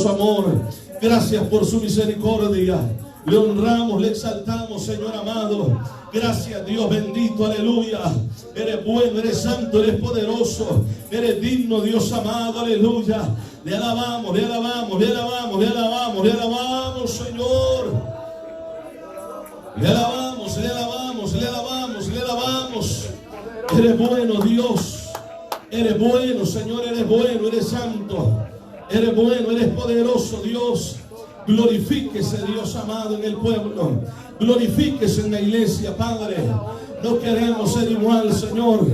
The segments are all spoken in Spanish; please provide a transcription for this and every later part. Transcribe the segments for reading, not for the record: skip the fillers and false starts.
su amor. Gracias por su misericordia. Le honramos, le exaltamos, Señor amado. Gracias, Dios bendito, aleluya. Eres bueno, eres santo, eres poderoso. Eres digno, Dios amado, aleluya. Le alabamos, le alabamos, le alabamos, le alabamos, le alabamos, Señor. Le alabamos, le alabamos, le alabamos, le alabamos. Eres bueno, Dios. Eres bueno, Señor, eres bueno, eres santo. Eres bueno, eres poderoso, Dios. Glorifíquese, Dios amado, en el pueblo. Glorifíquese en la iglesia, Padre. No queremos ser igual, Señor,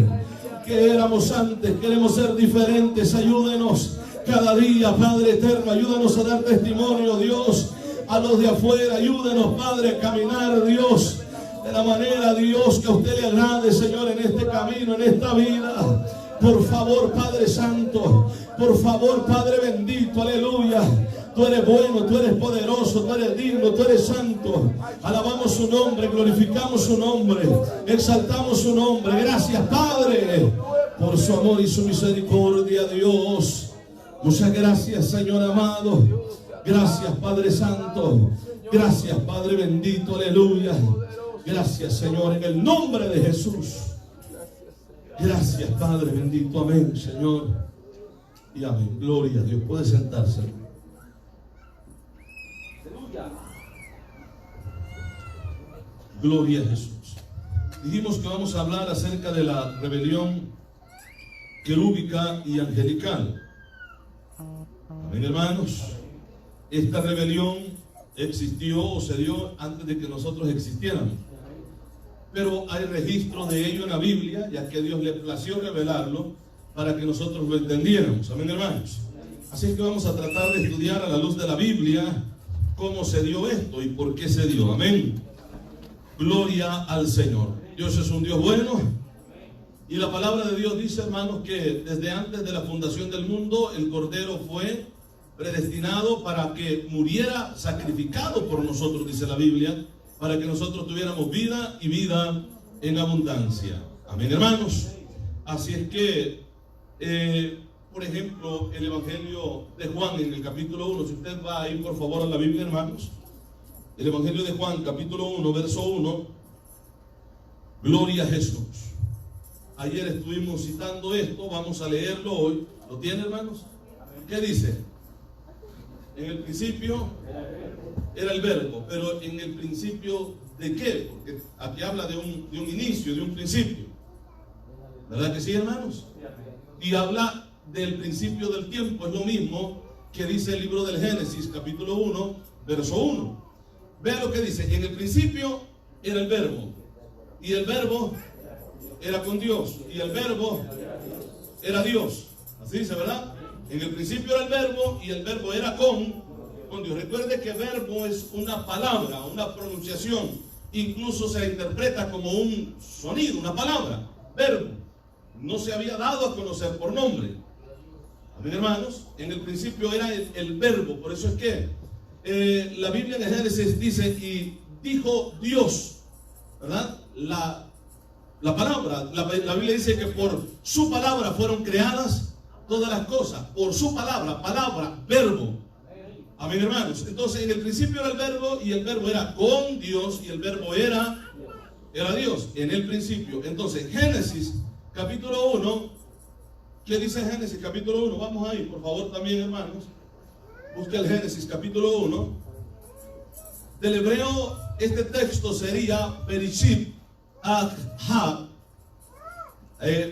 que éramos antes. Queremos ser diferentes. Ayúdenos cada día, Padre eterno. Ayúdanos a dar testimonio, Dios, a los de afuera. Ayúdenos, Padre, a caminar, Dios, de la manera, Dios, que a usted le agrade, Señor, en este camino, en esta vida. Por favor, Padre Santo. Por favor, Padre bendito, aleluya. Tú eres bueno, tú eres poderoso, tú eres digno, tú eres santo. Alabamos su nombre, glorificamos su nombre, exaltamos su nombre. Gracias, Padre, por su amor y su misericordia, Dios. Muchas gracias, Señor amado. Gracias, Padre Santo. Gracias, Padre bendito, aleluya. Gracias, Señor, en el nombre de Jesús. Gracias, Padre bendito, amén, Señor. Y amén. Gloria a Dios. Puede sentarse. Gloria a Jesús. Dijimos que vamos a hablar acerca de la rebelión querúbica y angelical. Amén, hermanos. Esta rebelión existió o se dio antes de que nosotros existiéramos. Pero hay registro de ello en la Biblia, ya que Dios le plació revelarlo para que nosotros lo entendiéramos. Amén, hermanos. Así es que vamos a tratar de estudiar a la luz de la Biblia cómo se dio esto y por qué se dio. Amén. Gloria al Señor. Dios es un Dios bueno. Y la palabra de Dios dice, hermanos, que desde antes de la fundación del mundo, el Cordero fue predestinado para que muriera sacrificado por nosotros, dice la Biblia, para que nosotros tuviéramos vida y vida en abundancia. Amén, hermanos. Así es que, por ejemplo, el Evangelio de Juan en el capítulo 1, si usted va a ir por favor a la Biblia, hermanos, el Evangelio de Juan, capítulo 1, verso 1, gloria a Jesús. Ayer estuvimos citando esto, vamos a leerlo hoy. ¿Lo tiene, hermanos? ¿Qué dice? En el principio era el verbo, pero en el principio ¿de qué? Porque aquí habla de un inicio, de un principio. ¿Verdad que sí, hermanos? Y habla del principio del tiempo, es lo mismo que dice el libro del Génesis, capítulo 1, verso 1. Vean lo que dice, en el principio era el verbo, y el verbo era con Dios, y el verbo era Dios. Así dice, ¿verdad? En el principio era el verbo, y el verbo era con Dios. Recuerde que verbo es una palabra, una pronunciación, incluso se interpreta como un sonido, una palabra, verbo. No se había dado a conocer por nombre. Amén, hermanos. En el principio era el verbo. Por eso es que la Biblia en el Génesis dice, y dijo Dios, ¿verdad? La palabra, la Biblia dice que por su palabra fueron creadas todas las cosas. Por su palabra, verbo. Amén, hermanos. Entonces en el principio era el verbo, y el verbo era con Dios, y el verbo era Dios en el principio. Entonces Génesis capítulo 1, ¿qué dice Génesis capítulo 1? Vamos ahí, por favor, también, hermanos. Busque el Génesis capítulo 1. Del hebreo, este texto sería Bereshit Ha,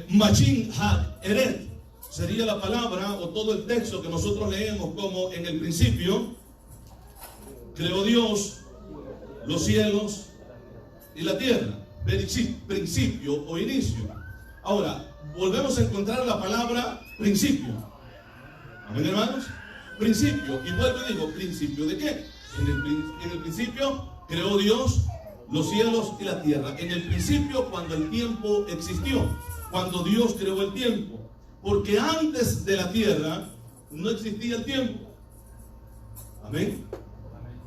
Machin Ha Eret. Sería la palabra o todo el texto que nosotros leemos como en el principio creó Dios los cielos y la tierra. Bereshit, principio o inicio. Ahora, volvemos a encontrar la palabra principio. Amén, hermanos. Principio. Y vuelvo y digo, ¿principio de qué? En el principio creó Dios los cielos y la tierra. En el principio, cuando el tiempo existió, cuando Dios creó el tiempo. Porque antes de la tierra no existía el tiempo. Amén.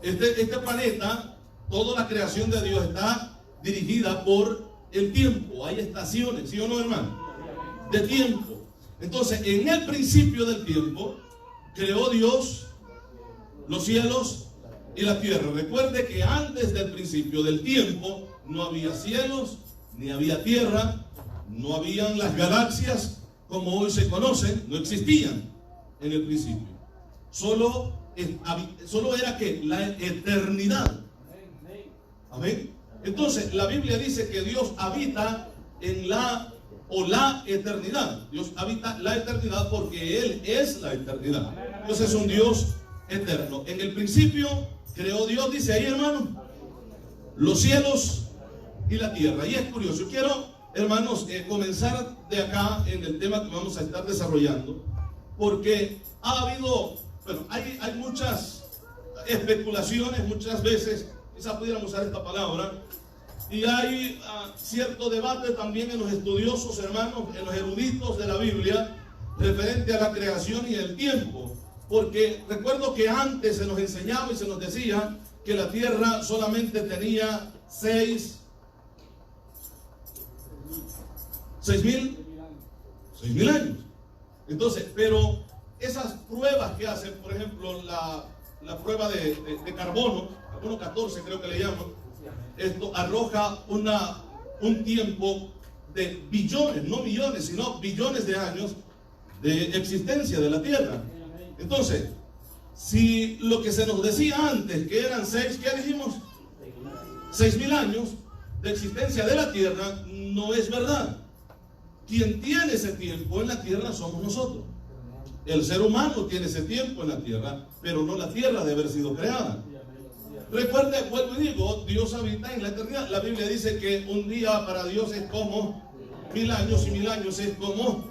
Este planeta, toda la creación de Dios está dirigida por el tiempo. Hay estaciones, ¿sí o no, hermano? De tiempo. Entonces, en el principio del tiempo, creó Dios los cielos y la tierra. Recuerde que antes del principio del tiempo no había cielos, ni había tierra, no habían las galaxias como hoy se conocen, no existían en el principio. Solo era que la eternidad. Amén. Entonces la Biblia dice que Dios habita en la eternidad. Dios habita la eternidad porque Él es la eternidad. Dios es un Dios eterno. En el principio creó Dios, dice ahí, hermano, los cielos y la tierra. Y es curioso. Yo quiero, hermanos, comenzar de acá en el tema que vamos a estar desarrollando, porque ha habido, bueno, hay muchas especulaciones, muchas veces, quizás pudiéramos usar esta palabra, y hay cierto debate también en los estudiosos, hermanos, en los eruditos de la Biblia, referente a la creación y el tiempo. Porque recuerdo que antes se nos enseñaba y se nos decía que la tierra solamente tenía 6.000 años. Entonces, pero esas pruebas que hacen, por ejemplo, la prueba de carbono 14 creo que le llaman, esto arroja un tiempo de billones, no millones, sino billones de años de existencia de la tierra. Entonces, si lo que se nos decía antes, que eran ¿qué dijimos? 6.000 años de existencia de la tierra, no es verdad. Quien tiene ese tiempo en la tierra somos nosotros. El ser humano tiene ese tiempo en la tierra, pero no la tierra de haber sido creada. Recuerde, vuelvo y digo, Dios habita en la eternidad. La Biblia dice que un día para Dios es como 1000 años y 1000 años es como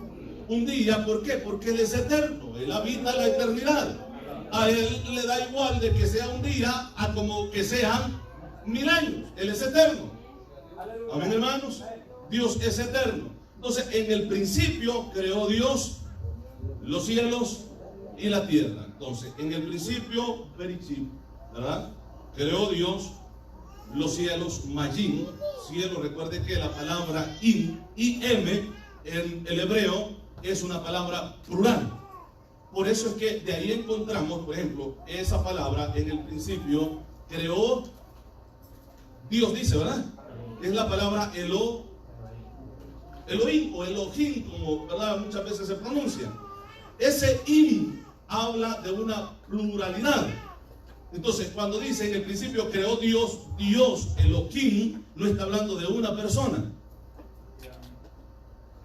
un día. ¿Por qué? Porque Él es eterno. Él habita la eternidad. A Él le da igual de que sea un día a como que sean 1000 años. Él es eterno. Amén, hermanos. Dios es eterno. Entonces, en el principio creó Dios los cielos y la tierra. Entonces, en el principio, ¿verdad? Creó Dios los cielos, Mayim, cielo. Recuerde que la palabra im en el hebreo es una palabra plural. Por eso es que de ahí encontramos, por ejemplo, esa palabra en el principio creó Dios, dice, ¿verdad? Es la palabra Elohim o Elohim, como, ¿verdad?, muchas veces se pronuncia. Ese im habla de una pluralidad. Entonces, cuando dice en el principio creó Dios, Elohim, no está hablando de una persona.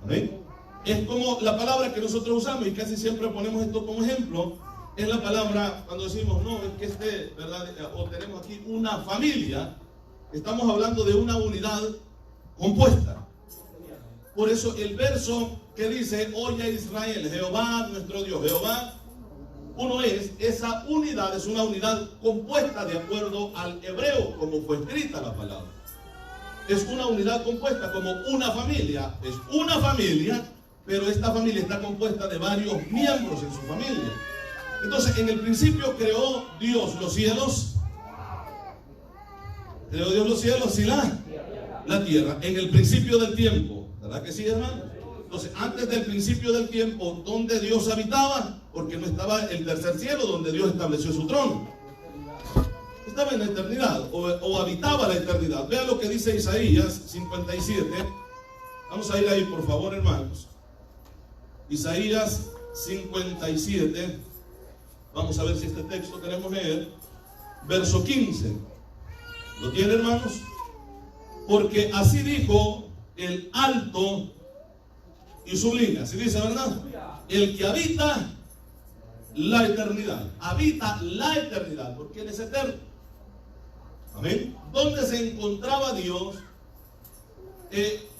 ¿Amén? Es como la palabra que nosotros usamos y casi siempre ponemos esto como ejemplo. Es la palabra cuando decimos, no, es que ¿verdad? O tenemos aquí una familia. Estamos hablando de una unidad compuesta. Por eso el verso que dice, oye Israel, Jehová nuestro Dios, Jehová, uno es, esa unidad es una unidad compuesta de acuerdo al hebreo, como fue escrita la palabra. Es una unidad compuesta como una familia. Es una familia, pero esta familia está compuesta de varios miembros en su familia. Entonces, en el principio creó Dios los cielos. Creó Dios los cielos y la tierra. En el principio del tiempo. ¿Verdad que sí, hermano? Entonces, antes del principio del tiempo, ¿dónde Dios habitaba? Porque no estaba el tercer cielo donde Dios estableció su trono. Estaba en la eternidad o habitaba la eternidad. Vean lo que dice Isaías 57. Vamos a ir ahí, por favor, hermanos. Isaías 57. Vamos a ver si este texto queremos leer. Verso 15. ¿Lo tiene, hermanos? Porque así dijo el alto y sublime. Así dice, ¿verdad? El que habita la eternidad. Habita la eternidad, porque Él es eterno. Amén. ¿Dónde se encontraba Dios?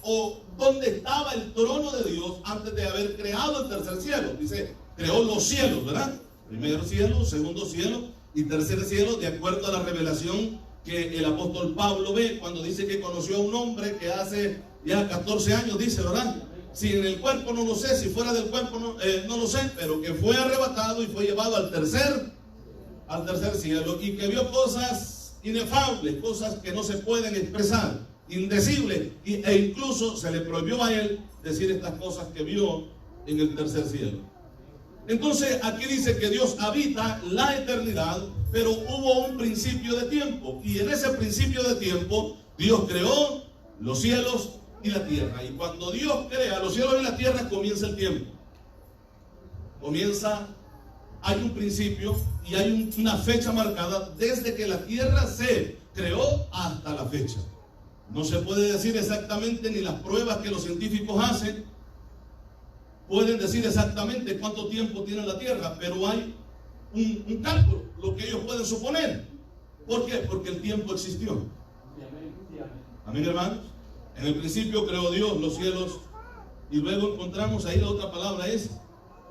O dónde estaba el trono de Dios antes de haber creado el tercer cielo. Dice, creó los cielos, ¿verdad? Primer cielo, segundo cielo y tercer cielo, de acuerdo a la revelación que el apóstol Pablo ve cuando dice que conoció a un hombre que hace ya 14 años, dice, ¿verdad? Si en el cuerpo no lo sé, si fuera del cuerpo no lo sé, pero que fue arrebatado y fue llevado al tercer cielo, y que vio cosas inefables, cosas que no se pueden expresar, indecibles, e incluso se le prohibió a él decir estas cosas que vio en el tercer cielo. Entonces aquí dice que Dios habita la eternidad, pero hubo un principio de tiempo. Y en ese principio de tiempo, Dios creó los cielos y la tierra. Y cuando Dios crea los cielos y la tierra, comienza el tiempo. Hay un principio y hay una fecha marcada desde que la tierra se creó hasta la fecha. No se puede decir exactamente, ni las pruebas que los científicos hacen pueden decir exactamente cuánto tiempo tiene la tierra, pero hay un cálculo, lo que ellos pueden suponer. ¿Por qué? Porque el tiempo existió. Amén, hermanos. En el principio creó Dios los cielos y luego encontramos ahí la otra palabra es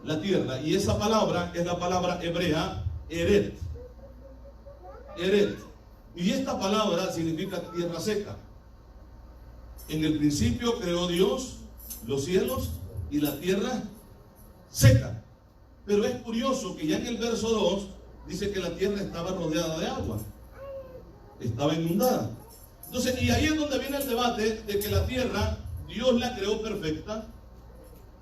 la tierra, y esa palabra es la palabra hebrea Eret. Eret. Y esta palabra significa tierra seca. En el principio creó Dios los cielos y la tierra seca. Pero es curioso que ya en el verso 2 dice que la tierra estaba rodeada de agua, estaba inundada. Entonces, y ahí es donde viene el debate de que la tierra Dios la creó perfecta,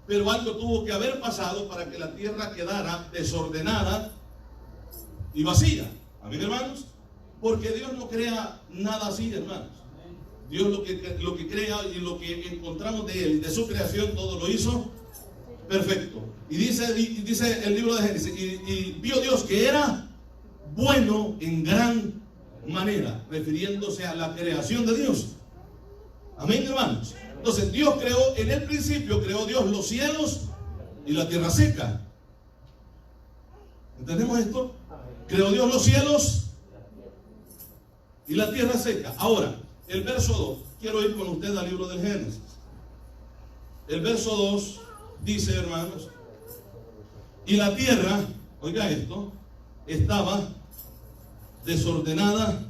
pero algo tuvo que haber pasado para que la tierra quedara desordenada y vacía. Amén, hermanos. Porque Dios no crea nada así, hermanos. Dios lo que crea y lo que encontramos de Él, de su creación, todo lo hizo perfecto. Y dice el libro de Génesis, y vio Dios que era bueno en gran manera, refiriéndose a la creación de Dios. Amén, hermanos. Entonces Dios creó, en el principio creó Dios los cielos y la tierra seca. ¿Entendemos esto? Creó Dios los cielos y la tierra seca. Ahora, el verso 2, quiero ir con usted al libro del Génesis. El verso 2 dice, hermanos, y la tierra, oiga esto, estaba desordenada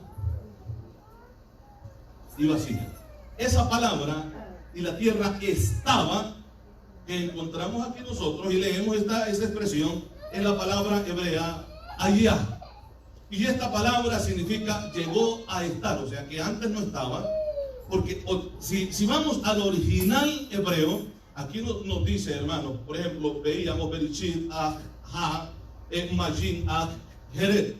y vacía. Esa palabra, y la tierra estaba, que encontramos aquí nosotros y leemos esta expresión, en la palabra hebrea Hayah. Y esta palabra significa llegó a estar, o sea que antes no estaba, porque si vamos al original hebreo, aquí nos dice, hermanos, por ejemplo, veíamos Bereshit, Ha, Majin, Heret,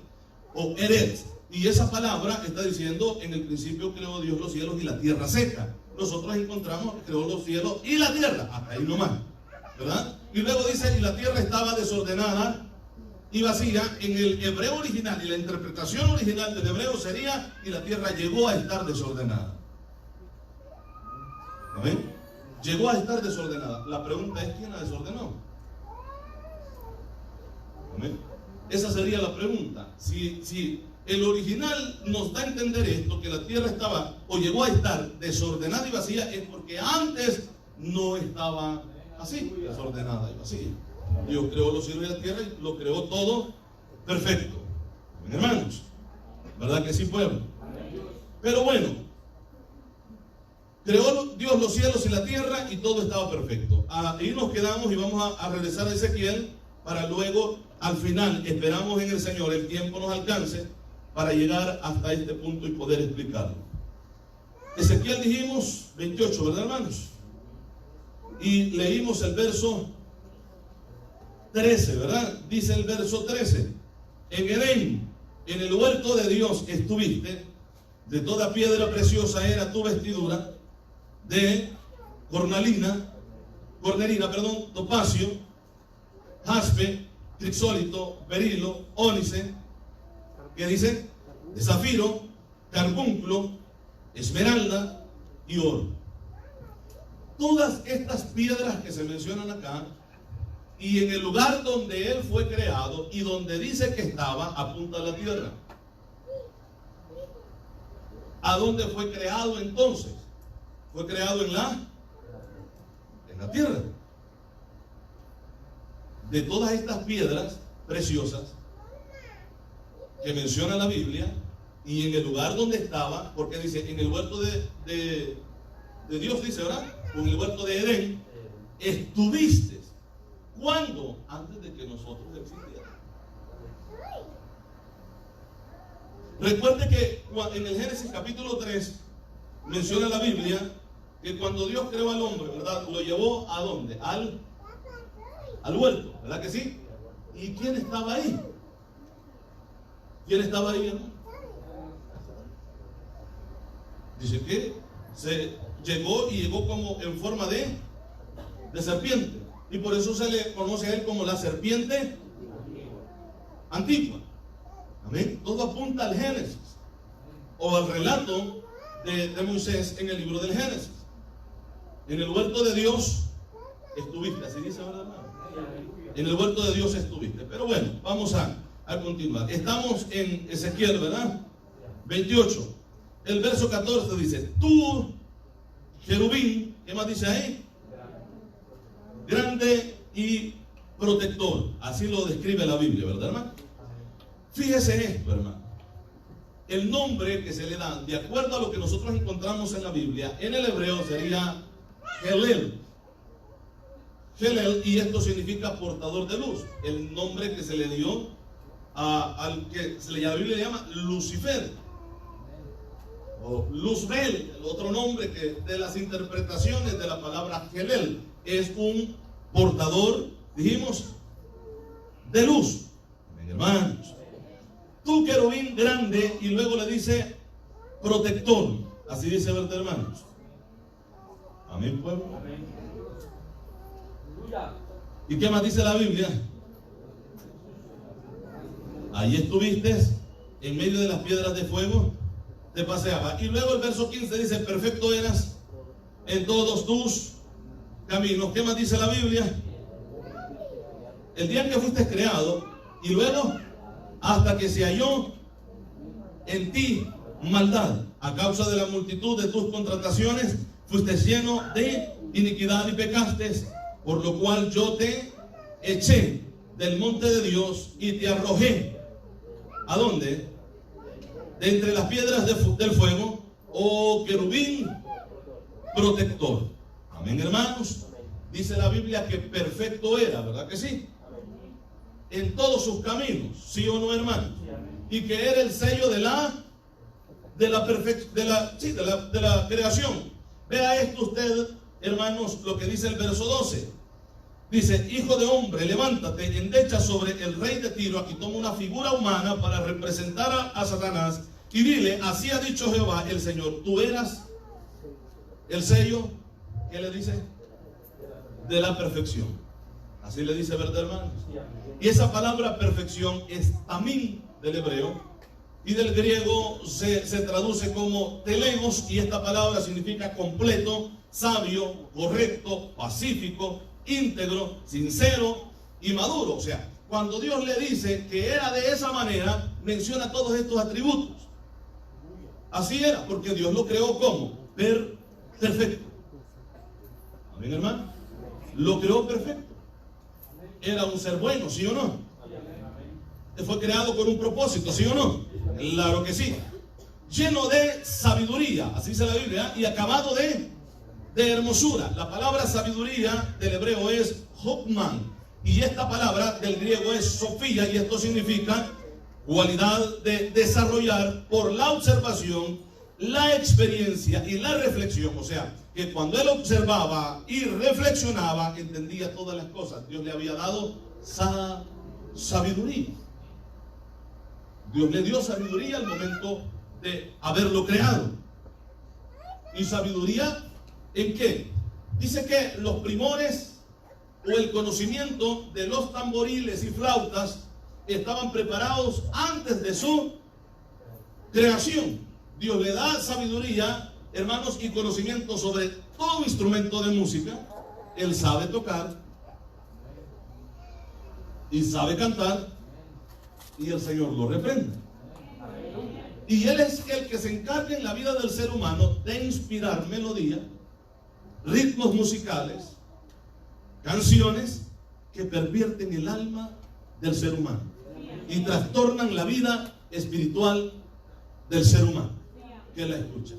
o Eret, y esa palabra está diciendo, en el principio creó Dios los cielos y la tierra seca. Nosotros encontramos que creó los cielos y la tierra, hasta ahí nomás, ¿verdad? Y luego dice, y la tierra estaba desordenada y vacía. En el hebreo original, y la interpretación original del hebreo sería, y la tierra llegó a estar desordenada. ¿Amén? Llegó a estar desordenada. La pregunta es, ¿quién la desordenó? ¿Amén? Esa sería la pregunta. Si el original nos da a entender esto, que la tierra estaba o llegó a estar desordenada y vacía, es porque antes no estaba así, desordenada y vacía. Dios creó los cielos y la tierra y lo creó todo perfecto. Hermanos, ¿verdad que sí, pueblo? Pero bueno, creó Dios los cielos y la tierra y todo estaba perfecto. Ahí nos quedamos y vamos a regresar a Ezequiel para luego, al final, esperamos en el Señor, el tiempo nos alcance para llegar hasta este punto y poder explicarlo. Ezequiel dijimos 28, ¿verdad, hermanos? Y leímos el verso 13, ¿verdad? Dice el verso 13: en Edén, en el huerto de Dios estuviste, de toda piedra preciosa era tu vestidura, de cornalina, topacio, jaspe, crisólito, berilo, ónice, ¿qué dice? De zafiro, carbunclo, esmeralda y oro. Todas estas piedras que se mencionan acá, y en el lugar donde él fue creado y donde dice que estaba, apunta a la tierra. ¿A dónde fue creado entonces? Fue creado en la tierra. De todas estas piedras preciosas que menciona la Biblia, y en el lugar donde estaba, porque dice en el huerto de Dios, dice, ¿verdad? O en el huerto de Edén estuviste. ¿Cuándo? Antes de que nosotros existiéramos. Recuerde que en el Génesis capítulo 3 menciona la Biblia que cuando Dios creó al hombre, ¿verdad? Lo llevó ¿a dónde? Al huerto, ¿verdad que sí? ¿Y quién estaba ahí? ¿Quién estaba ahí, hermano? Dice que llegó como en forma de serpiente. Y por eso se le conoce a él como la serpiente antigua. Amén. Todo apunta al Génesis, o al relato de Moisés en el libro del Génesis. En el huerto de Dios estuviste, así dice, ¿verdad, hermano? En el huerto de Dios estuviste. Pero bueno, vamos a continuar. Estamos en Ezequiel, ¿verdad? 28. El verso 14 dice: tú, querubín, ¿qué más dice ahí? Grande y protector. Así lo describe la Biblia, ¿verdad, hermano? Fíjese esto, hermano. El nombre que se le da, de acuerdo a lo que nosotros encontramos en la Biblia, en el hebreo sería Helel. Helel, y esto significa portador de luz. El nombre que se le dio al que la Biblia le llama Lucifer, o Luzbel, el otro nombre que de las interpretaciones de la palabra Helel, es un portador, dijimos, de luz. Amén, hermanos. Tú, querubín grande, y luego le dice protector. Así dice, ¿verdad, hermanos? Amén, pueblo. Amén. ¿Y qué más dice la Biblia? Allí estuviste en medio de las piedras de fuego, te paseaba. Y luego el verso 15 dice: perfecto eras en todos tus caminos. ¿Qué más dice la Biblia? El día en que fuiste creado, y luego hasta que se halló en ti maldad, a causa de la multitud de tus contrataciones, fuiste lleno de iniquidad y pecaste, por lo cual yo te eché del monte de Dios y te arrojé. ¿A dónde? De entre las piedras del fuego, oh querubín protector. Amén, hermanos. Dice la Biblia que perfecto era, ¿verdad que sí? En todos sus caminos, ¿sí o no, hermanos? Y que era el sello de la creación. Vea esto usted, hermanos, lo que dice el verso 12. Dice: hijo de hombre, levántate, endecha sobre el rey de Tiro. Aquí toma una figura humana para representar a Satanás, y dile: así ha dicho Jehová el Señor, tú eras el sello, ¿qué le dice? De la perfección. Así le dice, ¿verdad, hermanos? Y esa palabra perfección es tamín del hebreo, y del griego se traduce como telegos, y esta palabra significa completo, sabio, correcto, pacífico, íntegro, sincero y maduro. O sea, cuando Dios le dice que era de esa manera, menciona todos estos atributos. Así era, porque Dios lo creó como perfecto. Amén, hermano. Lo creó perfecto. Era un ser bueno, ¿sí o no? Fue creado con un propósito, ¿sí o no? Claro que sí. Lleno de sabiduría, así dice la Biblia, y acabado de hermosura. La palabra sabiduría del hebreo es Hokman, y esta palabra del griego es Sofía, y esto significa cualidad de desarrollar por la observación, la experiencia y la reflexión. O sea, que cuando él observaba y reflexionaba, entendía todas las cosas. Dios le había dado sabiduría. Dios le dio sabiduría al momento de haberlo creado. ¿Y sabiduría en qué? Dice que los primores o el conocimiento de los tamboriles y flautas estaban preparados antes de su creación. Dios le da sabiduría, hermanos, y conocimiento sobre todo instrumento de música. Él sabe tocar y sabe cantar, y el Señor lo reprende. Y Él es el que se encarga en la vida del ser humano de inspirar melodía, ritmos musicales, canciones que pervierten el alma del ser humano y trastornan la vida espiritual del ser humano que la escucha.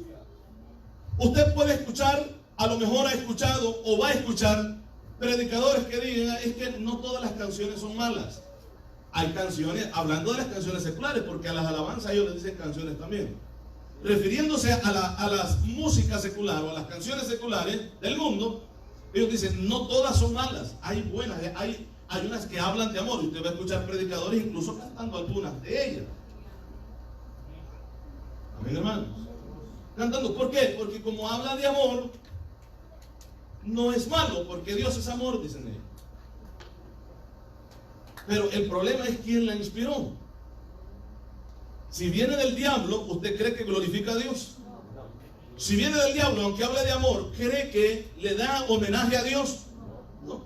Usted puede escuchar, a lo mejor ha escuchado o va a escuchar predicadores que digan: es que no todas las canciones son malas. Hay canciones, hablando de las canciones seculares, porque a las alabanzas ellos les dicen canciones también, refiriéndose a las músicas seculares o a las canciones seculares del mundo. Ellos dicen: no todas son malas, hay buenas, hay hay unas que hablan de amor. Y usted va a escuchar predicadores incluso cantando algunas de ellas. Amén, hermanos. Cantando. ¿Por qué? Porque como habla de amor, no es malo, porque Dios es amor, dicen ellos. Pero el problema es quién la inspiró. Si viene del diablo, ¿usted cree que glorifica a Dios? Si viene del diablo, aunque hable de amor, ¿cree que le da homenaje a Dios? No.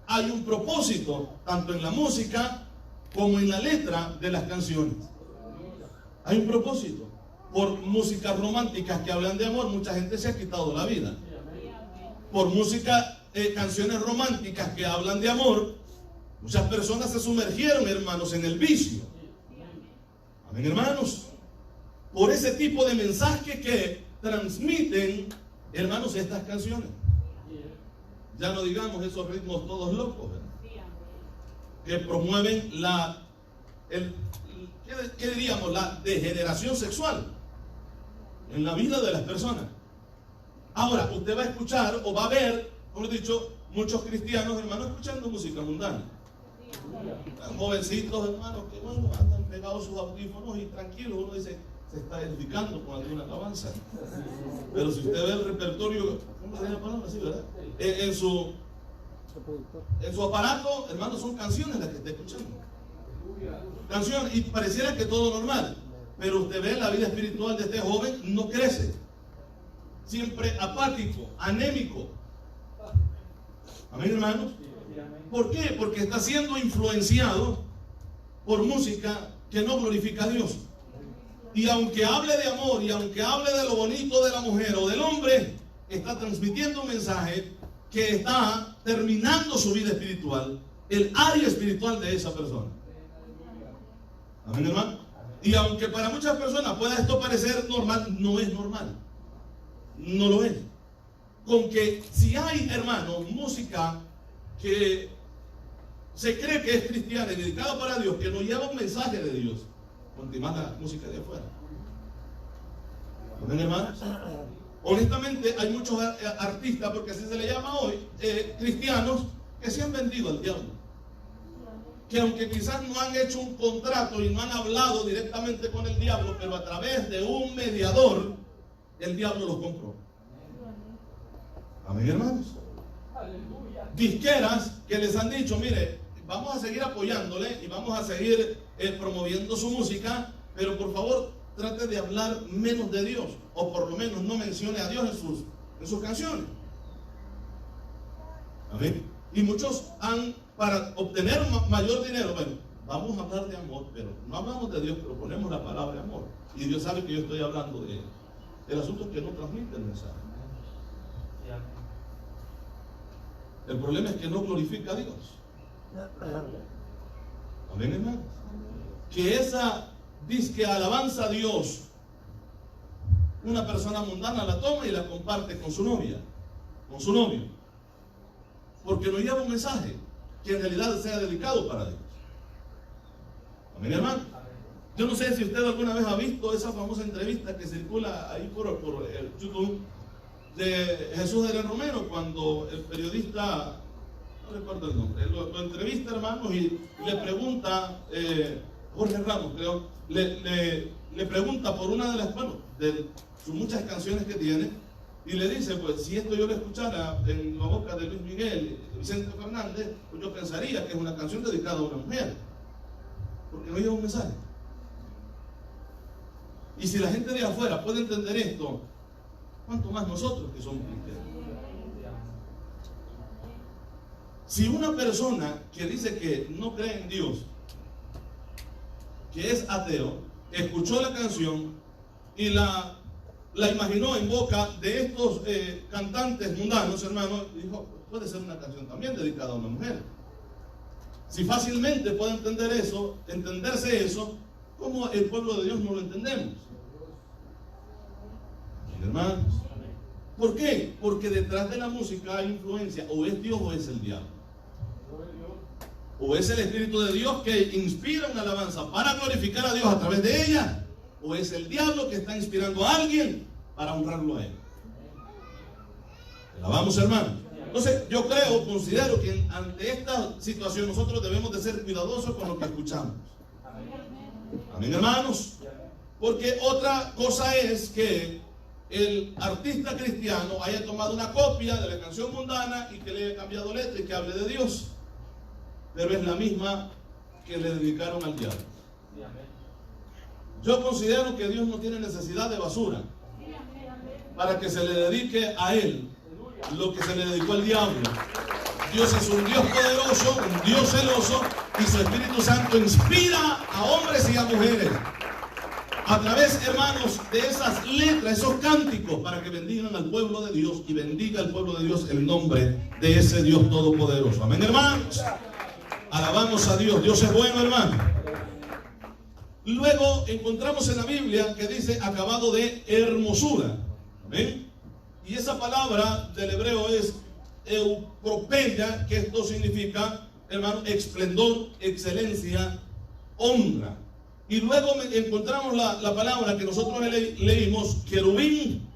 Hay un propósito, tanto en la música como en la letra de las canciones. Hay un propósito. Por músicas románticas que hablan de amor, mucha gente se ha quitado la vida. Por música, canciones románticas que hablan de amor, muchas personas se sumergieron, hermanos, en el vicio. Amén, hermanos. Por ese tipo de mensaje que transmiten, hermanos, estas canciones. Ya no digamos esos ritmos todos locos, ¿verdad? Que promueven ¿qué diríamos? La degeneración sexual en la vida de las personas. Ahora, usted va a escuchar o va a ver, como he dicho, muchos cristianos, hermanos, escuchando música mundana. Jovencitos, hermanos, que bueno, andan pegados sus audífonos y tranquilos, uno dice, se está edificando con alguna alabanza. Pero si usted ve el repertorio, ¿cómo se llama la palabra? Sí, ¿verdad? En su aparato, hermanos, son canciones las que está escuchando. Canciones, y pareciera que todo normal. Pero usted ve la vida espiritual de este joven, no crece. Siempre apático, anémico. Amén, hermanos. ¿Por qué? Porque está siendo influenciado por música que no glorifica a Dios. Y aunque hable de amor y aunque hable de lo bonito de la mujer o del hombre, está transmitiendo un mensaje que está terminando su vida espiritual, el área espiritual de esa persona. Amén, hermano. Y aunque para muchas personas pueda esto parecer normal, no es normal. No lo es. Con que si hay, hermano, música que se cree que es cristiana y dedicada para Dios, que nos lleva un mensaje de Dios, continuar la música de afuera. ¿Amén, hermanos? Honestamente, hay muchos artistas, porque así se le llama hoy, cristianos, que se han vendido al diablo. Que aunque quizás no han hecho un contrato y no han hablado directamente con el diablo, pero a través de un mediador, el diablo los compró. Amén, hermanos. Disqueras que les han dicho, mire, vamos a seguir apoyándole y vamos a seguir promoviendo su música, pero por favor trate de hablar menos de Dios, o por lo menos no mencione a Dios en sus canciones. Amén. Y muchos para obtener mayor dinero, bueno, vamos a hablar de amor, pero no hablamos de Dios, pero ponemos la palabra amor. Y Dios sabe que yo estoy hablando de él. El asunto es que no transmite el mensaje. El problema es que no glorifica a Dios. Amén, hermano. Que esa disque alabanza a Dios, una persona mundana la toma y la comparte con su novia, con su novio, porque no lleva un mensaje que en realidad sea dedicado para Dios. Amén, hermano. Yo no sé si usted alguna vez ha visto esa famosa entrevista que circula ahí por el YouTube de Jesús de Romero, cuando el periodista, no recuerdo el nombre, lo entrevista, hermanos, y le pregunta, Jorge Ramos creo, le pregunta por una de las, de sus muchas canciones que tiene, y le dice, pues si esto yo lo escuchara en la boca de Luis Miguel y Vicente Fernández, pues yo pensaría que es una canción dedicada a una mujer, porque no lleva un mensaje. Y si la gente de afuera puede entender esto, ¿cuánto más nosotros que somos cristianos? Si una persona que dice que no cree en Dios, que es ateo, escuchó la canción y la imaginó en boca de estos cantantes mundanos, hermanos, dijo, puede ser una canción también dedicada a una mujer. Si fácilmente puede entenderse eso, ¿cómo el pueblo de Dios no lo entendemos? Hermanos, ¿por qué? Porque detrás de la música hay influencia, o es Dios o es el diablo. O es el Espíritu de Dios que inspira una alabanza para glorificar a Dios a través de ella, o es el diablo que está inspirando a alguien para honrarlo a él. Alabamos, hermanos. Entonces, yo considero que ante esta situación nosotros debemos de ser cuidadosos con lo que escuchamos. Amén, hermanos. Porque otra cosa es que el artista cristiano haya tomado una copia de la canción mundana y que le haya cambiado letra y que hable de Dios. Pero es la misma que le dedicaron al diablo. Yo considero que Dios no tiene necesidad de basura para que se le dedique a Él lo que se le dedicó al diablo. Dios es un Dios poderoso, un Dios celoso, y su Espíritu Santo inspira a hombres y a mujeres a través, hermanos, de esas letras, esos cánticos, para que bendigan al pueblo de Dios y bendiga al pueblo de Dios el nombre de ese Dios todopoderoso. Amén, hermanos. Alabamos a Dios. Dios es bueno, hermano. Luego encontramos en la Biblia que dice acabado de hermosura. Amén. Y esa palabra del hebreo es eupropeia, que esto significa, hermano, esplendor, excelencia, honra. Y luego encontramos la palabra que nosotros leímos, querubín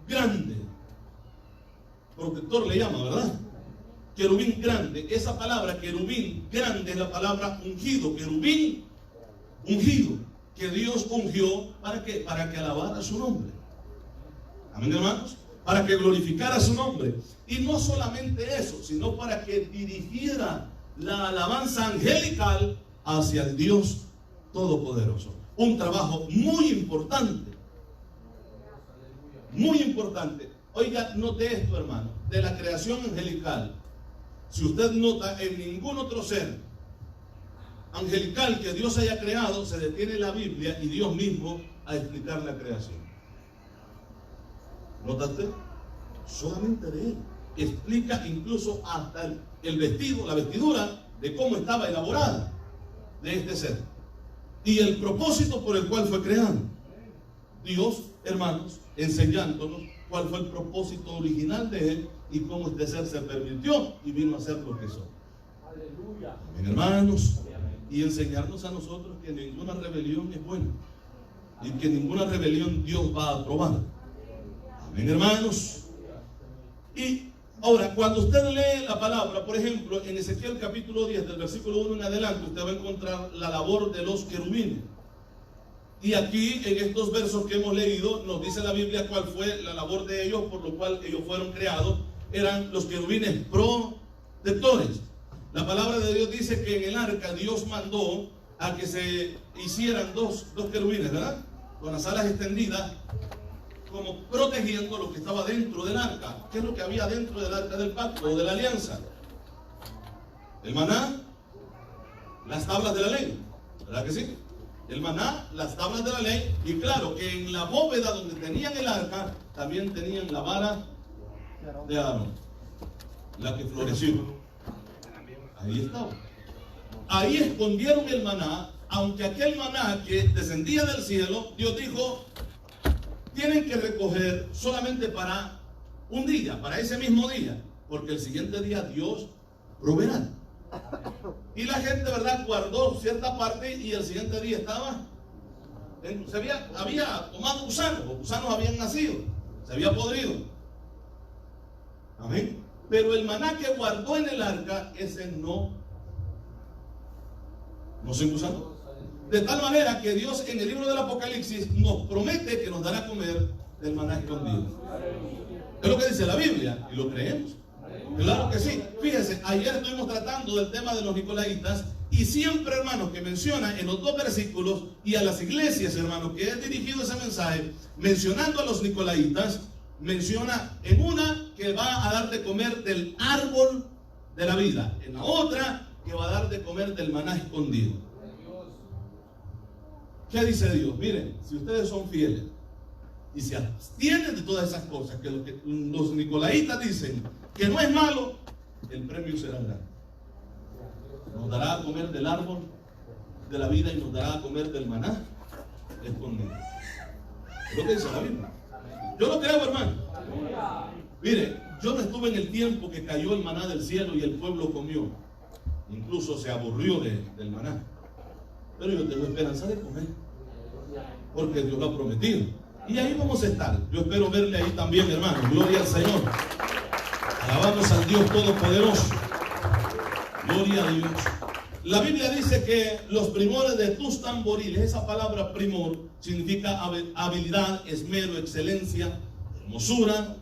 grande. Protector le llama, ¿verdad? Querubín grande. Esa palabra, querubín grande, es la palabra ungido. Querubín ungido, que Dios ungió, ¿para qué? Para que alabara su nombre. Amén, hermanos. Para que glorificara su nombre. Y no solamente eso, sino para que dirigiera la alabanza angelical hacia el Dios todopoderoso. Un trabajo muy importante. Muy importante. Oiga, note esto, hermano. De la creación angelical, si usted nota, en ningún otro ser angelical que Dios haya creado se detiene la Biblia y Dios mismo a explicar la creación. ¿Notaste? Solamente de él. Explica incluso hasta el vestido, la vestidura, de cómo estaba elaborada de este ser y el propósito por el cual fue creado. Dios, hermanos, enseñándonos cuál fue el propósito original de él y cómo este ser se permitió y vino a ser lo que son. Aleluya. Amén, hermanos. Y enseñarnos a nosotros que ninguna rebelión es buena y que ninguna rebelión Dios va a aprobar. Amén, hermanos. Y ahora, cuando usted lee la palabra, por ejemplo, en Ezequiel capítulo 10, del versículo 1 en adelante, usted va a encontrar la labor de los querubines. Y aquí, en estos versos que hemos leído, nos dice la Biblia cuál fue la labor de ellos, por lo cual ellos fueron creados. Eran los querubines protectores. La palabra de Dios dice que en el arca Dios mandó a que se hicieran dos querubines, ¿verdad? Con las alas extendidas, como protegiendo lo que estaba dentro del arca. ¿Qué es lo que había dentro del arca del pacto o de la alianza? El maná, las tablas de la ley, ¿verdad que sí? El maná, las tablas de la ley, y claro que en la bóveda donde tenían el arca también tenían la vara de Aarón, la que floreció. Ahí estaba. Ahí escondieron el maná, aunque aquel maná que descendía del cielo, Dios dijo, tienen que recoger solamente para un día, para ese mismo día, porque el siguiente día Dios proveerá. Y la gente, ¿verdad?, guardó cierta parte y el siguiente día había tomado gusanos, o gusanos habían nacido, se había podrido. Amén. Pero el maná que guardó en el arca, ese no se gusanó. De tal manera que Dios en el libro del Apocalipsis nos promete que nos dará a comer del maná escondido. Es lo que dice la Biblia y lo creemos. Claro que sí. Fíjense, ayer estuvimos tratando del tema de los nicolaitas y siempre, hermanos, que menciona en los dos versículos y a las iglesias, hermanos, que he dirigido ese mensaje, mencionando a los nicolaitas, menciona en una que va a dar de comer del árbol de la vida, en la otra que va a dar de comer del maná escondido. ¿Qué dice Dios? Miren, si ustedes son fieles y se abstienen de todas esas cosas que los nicolaitas dicen que no es malo, el premio será grande. Nos dará a comer del árbol de la vida y nos dará a comer del maná escondido. Es lo que dice la Biblia. Yo lo creo, hermano. Mire, yo no estuve en el tiempo que cayó el maná del cielo y el pueblo comió. Incluso se aburrió del maná. Pero yo tengo esperanza de comer, porque Dios lo ha prometido. Y ahí vamos a estar. Yo espero verle ahí también, hermano. Gloria al Señor. Alabamos al Dios Todopoderoso. Gloria a Dios. La Biblia dice que los primores de tus tamboriles, esa palabra primor significa habilidad, esmero, excelencia, hermosura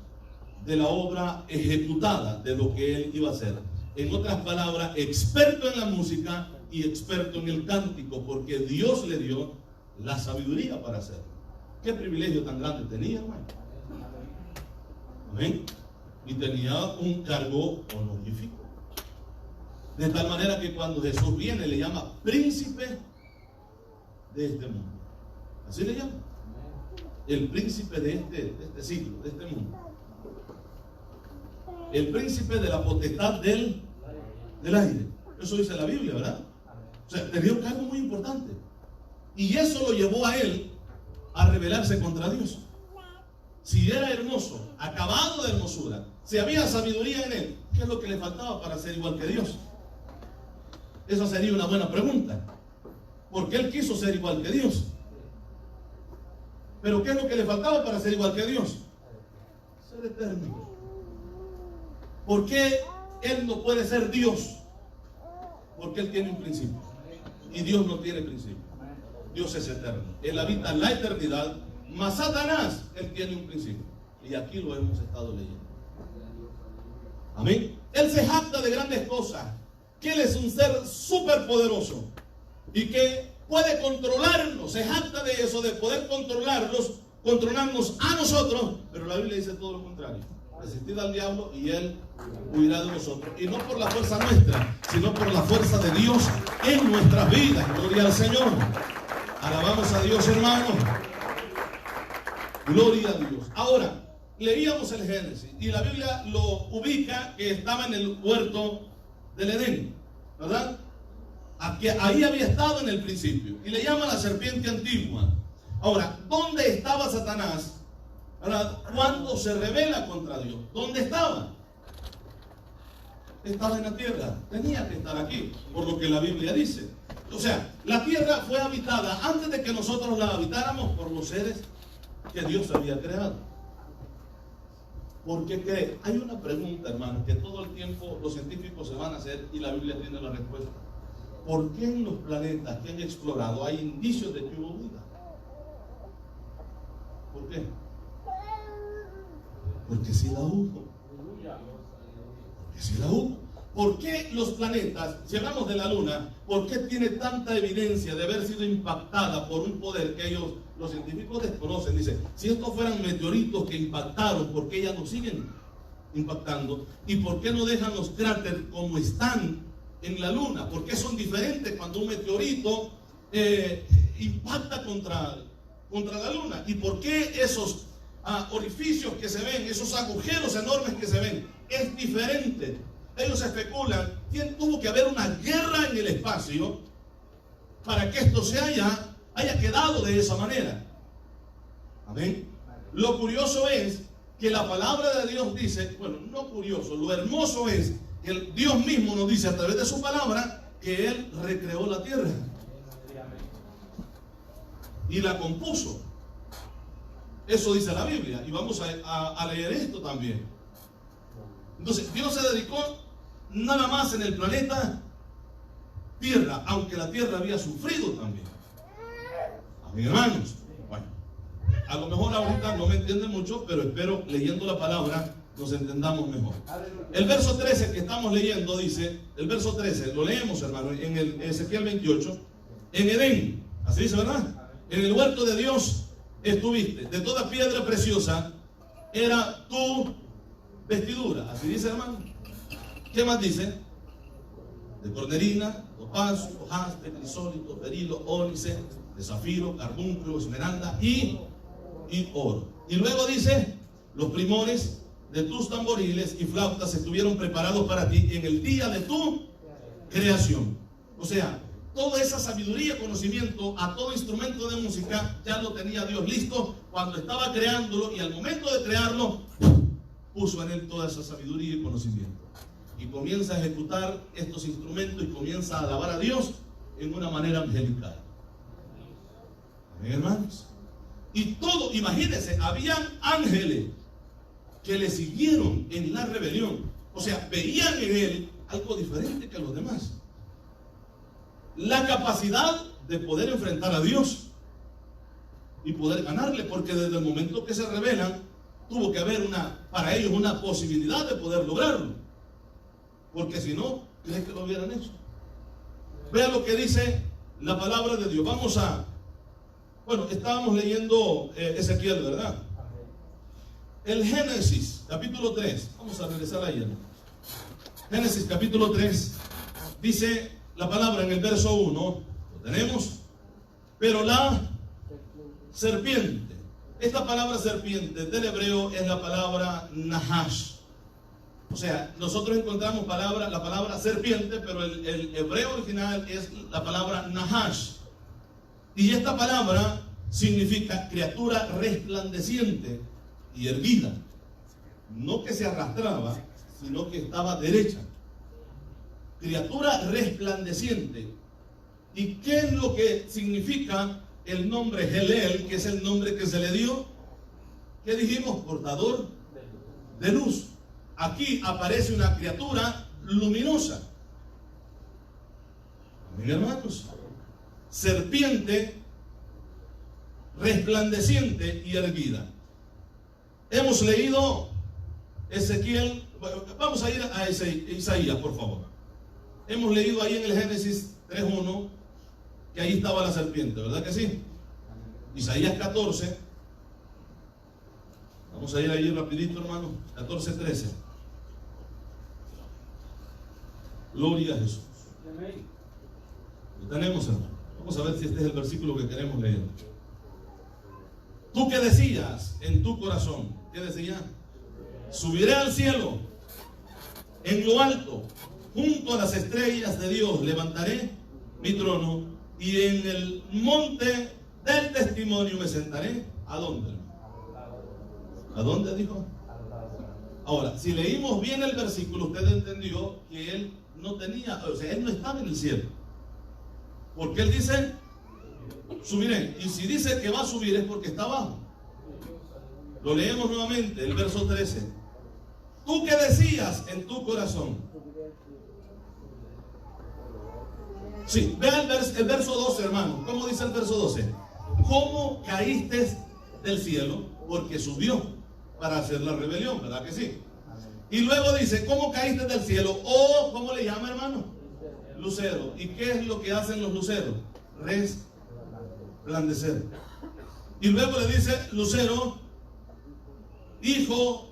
de la obra ejecutada, de lo que él iba a hacer. En otras palabras, experto en la música y experto en el cántico, porque Dios le dio la sabiduría para hacerlo. Qué privilegio tan grande tenía, hermano. Amén. Y tenía un cargo honorífico. De tal manera que cuando Jesús viene le llama príncipe de este mundo. Así le llama. El príncipe de este siglo, de este mundo. El príncipe de la potestad del aire. Eso dice la Biblia, ¿verdad? O sea, tenía un cargo muy importante. Y eso lo llevó a él a rebelarse contra Dios. Si era hermoso, acabado de hermosura, si había sabiduría en él, ¿qué es lo que le faltaba para ser igual que Dios? Esa sería una buena pregunta. ¿Por qué él quiso ser igual que Dios? Pero ¿qué es lo que le faltaba para ser igual que Dios? Ser eterno. ¿Por qué él no puede ser Dios? Porque él tiene un principio. Y Dios no tiene principio. Dios es eterno. Él habita en la eternidad. Mas Satanás, él tiene un principio. Y aquí lo hemos estado leyendo. Amén. Él se jacta de grandes cosas. Que él es un ser superpoderoso. Y que puede controlarnos. Se jacta de eso, de poder controlarnos a nosotros. Pero la Biblia dice todo lo contrario. Resistid al diablo y él huirá de nosotros. Y no por la fuerza nuestra, sino por la fuerza de Dios en nuestras vidas. Gloria al Señor. Alabamos a Dios, hermano. Gloria a Dios. Ahora, leíamos el Génesis y la Biblia lo ubica que estaba en el huerto del Edén, ¿verdad? Ahí había estado en el principio. Y le llama la serpiente antigua. Ahora, ¿dónde estaba Satanás? ¿Verdad? Cuando se rebela contra Dios, ¿dónde estaba? Estaba en la tierra, tenía que estar aquí, por lo que la Biblia dice. O sea, la tierra fue habitada antes de que nosotros la habitáramos por los seres que Dios había creado. Porque hay una pregunta, hermano, que todo el tiempo los científicos se van a hacer y la Biblia tiene la respuesta. ¿Por qué en los planetas que han explorado hay indicios de que hubo vida? ¿Por qué? Porque sí la hubo. Porque sí la hubo. ¿Por qué los planetas, si hablamos de la luna, por qué tiene tanta evidencia de haber sido impactada por un poder que ellos, los científicos, desconocen? Dicen, si estos fueran meteoritos que impactaron, ¿por qué ya no siguen impactando? ¿Y por qué no dejan los cráteres como están en la luna? ¿Por qué son diferentes cuando un meteorito impacta contra la luna? ¿Y por qué esos orificios que se ven, esos agujeros enormes que se ven, es diferente? Ellos especulan, tuvo que haber una guerra en el espacio para que esto se haya quedado de esa manera. Amén. Lo curioso es que la palabra de Dios dice, bueno, no curioso, lo hermoso es que Dios mismo nos dice a través de su palabra que Él recreó la tierra y la compuso. Eso dice la Biblia y vamos a leer esto también. Entonces, Dios se dedicó nada más en el planeta Tierra, aunque la Tierra había sufrido también. Amén, hermanos. Bueno, a lo mejor ahorita no me entienden mucho, pero espero leyendo la palabra nos entendamos mejor. El verso 13 que estamos leyendo dice, el verso 13, lo leemos, hermano, en el Ezequiel 28, en Edén, así dice, ¿verdad? En el huerto de Dios estuviste, de toda piedra preciosa era tu vestidura, así dice, hermano. ¿Qué más dice? De cornerina, topacio, jaspe, crisólito, berilo, ónice, de zafiro, carbúnculo, esmeralda y oro. Y luego dice, los primores de tus tamboriles y flautas estuvieron preparados para ti en el día de tu creación. O sea, toda esa sabiduría, conocimiento a todo instrumento de música ya lo tenía Dios listo cuando estaba creándolo, y al momento de crearlo puso en él toda esa sabiduría y conocimiento y comienza a ejecutar estos instrumentos y comienza a alabar a Dios en una manera angelical. Amén, hermanos. Y todo, imagínense, habían ángeles que le siguieron en la rebelión. O sea, veían en él algo diferente que los demás. La capacidad de poder enfrentar a Dios y poder ganarle, porque desde el momento que se rebelan, tuvo que haber para ellos una posibilidad de poder lograrlo. Porque si no, ¿crees que lo hubieran hecho? Vea lo que dice la palabra de Dios. Bueno, estábamos leyendo Ezequiel, ¿verdad? El Génesis, capítulo 3. Vamos a regresar ahí. Génesis, capítulo 3. Dice la palabra en el verso 1. ¿Lo tenemos? Pero la serpiente. Esta palabra serpiente del hebreo es la palabra nahash. O sea, nosotros encontramos la palabra serpiente, pero el hebreo original es la palabra nahash. Y esta palabra significa criatura resplandeciente y erguida. No que se arrastraba, sino que estaba derecha. Criatura resplandeciente. ¿Y qué es lo que significa el nombre Helel, que es el nombre que se le dio? ¿Qué dijimos? Portador de luz. Aquí aparece una criatura luminosa. Amén, hermanos. Serpiente, resplandeciente y erguida. Hemos leído Ezequiel. Vamos a ir a Isaías, por favor. Hemos leído ahí en el Génesis 3:1 que ahí estaba la serpiente, ¿verdad que sí? Isaías 14. Vamos a ir ahí rapidito, hermano. 14:13. Gloria a Jesús. Lo tenemos, hermano. Vamos a ver si este es el versículo que queremos leer. ¿Tú qué decías en tu corazón? ¿Qué decías? Subiré al cielo, en lo alto, junto a las estrellas de Dios, levantaré mi trono, y en el monte del testimonio me sentaré. ¿A dónde? ¿A dónde dijo? Ahora, si leímos bien el versículo, usted entendió que él no tenía, o sea, él no estaba en el cielo. Porque él dice, subiré. Y si dice que va a subir es porque está abajo. Lo leemos nuevamente, el verso 13. ¿Tú qué decías en tu corazón? Sí, vea el verso 12, hermano. ¿Cómo dice el verso 12? ¿Cómo caíste del cielo? Porque subió para hacer la rebelión, ¿verdad que sí? Y luego dice, ¿cómo caíste del cielo? O, ¿cómo le llama, hermano? Lucero. ¿Y qué es lo que hacen los luceros? Resplandecer. Y luego le dice, lucero, hijo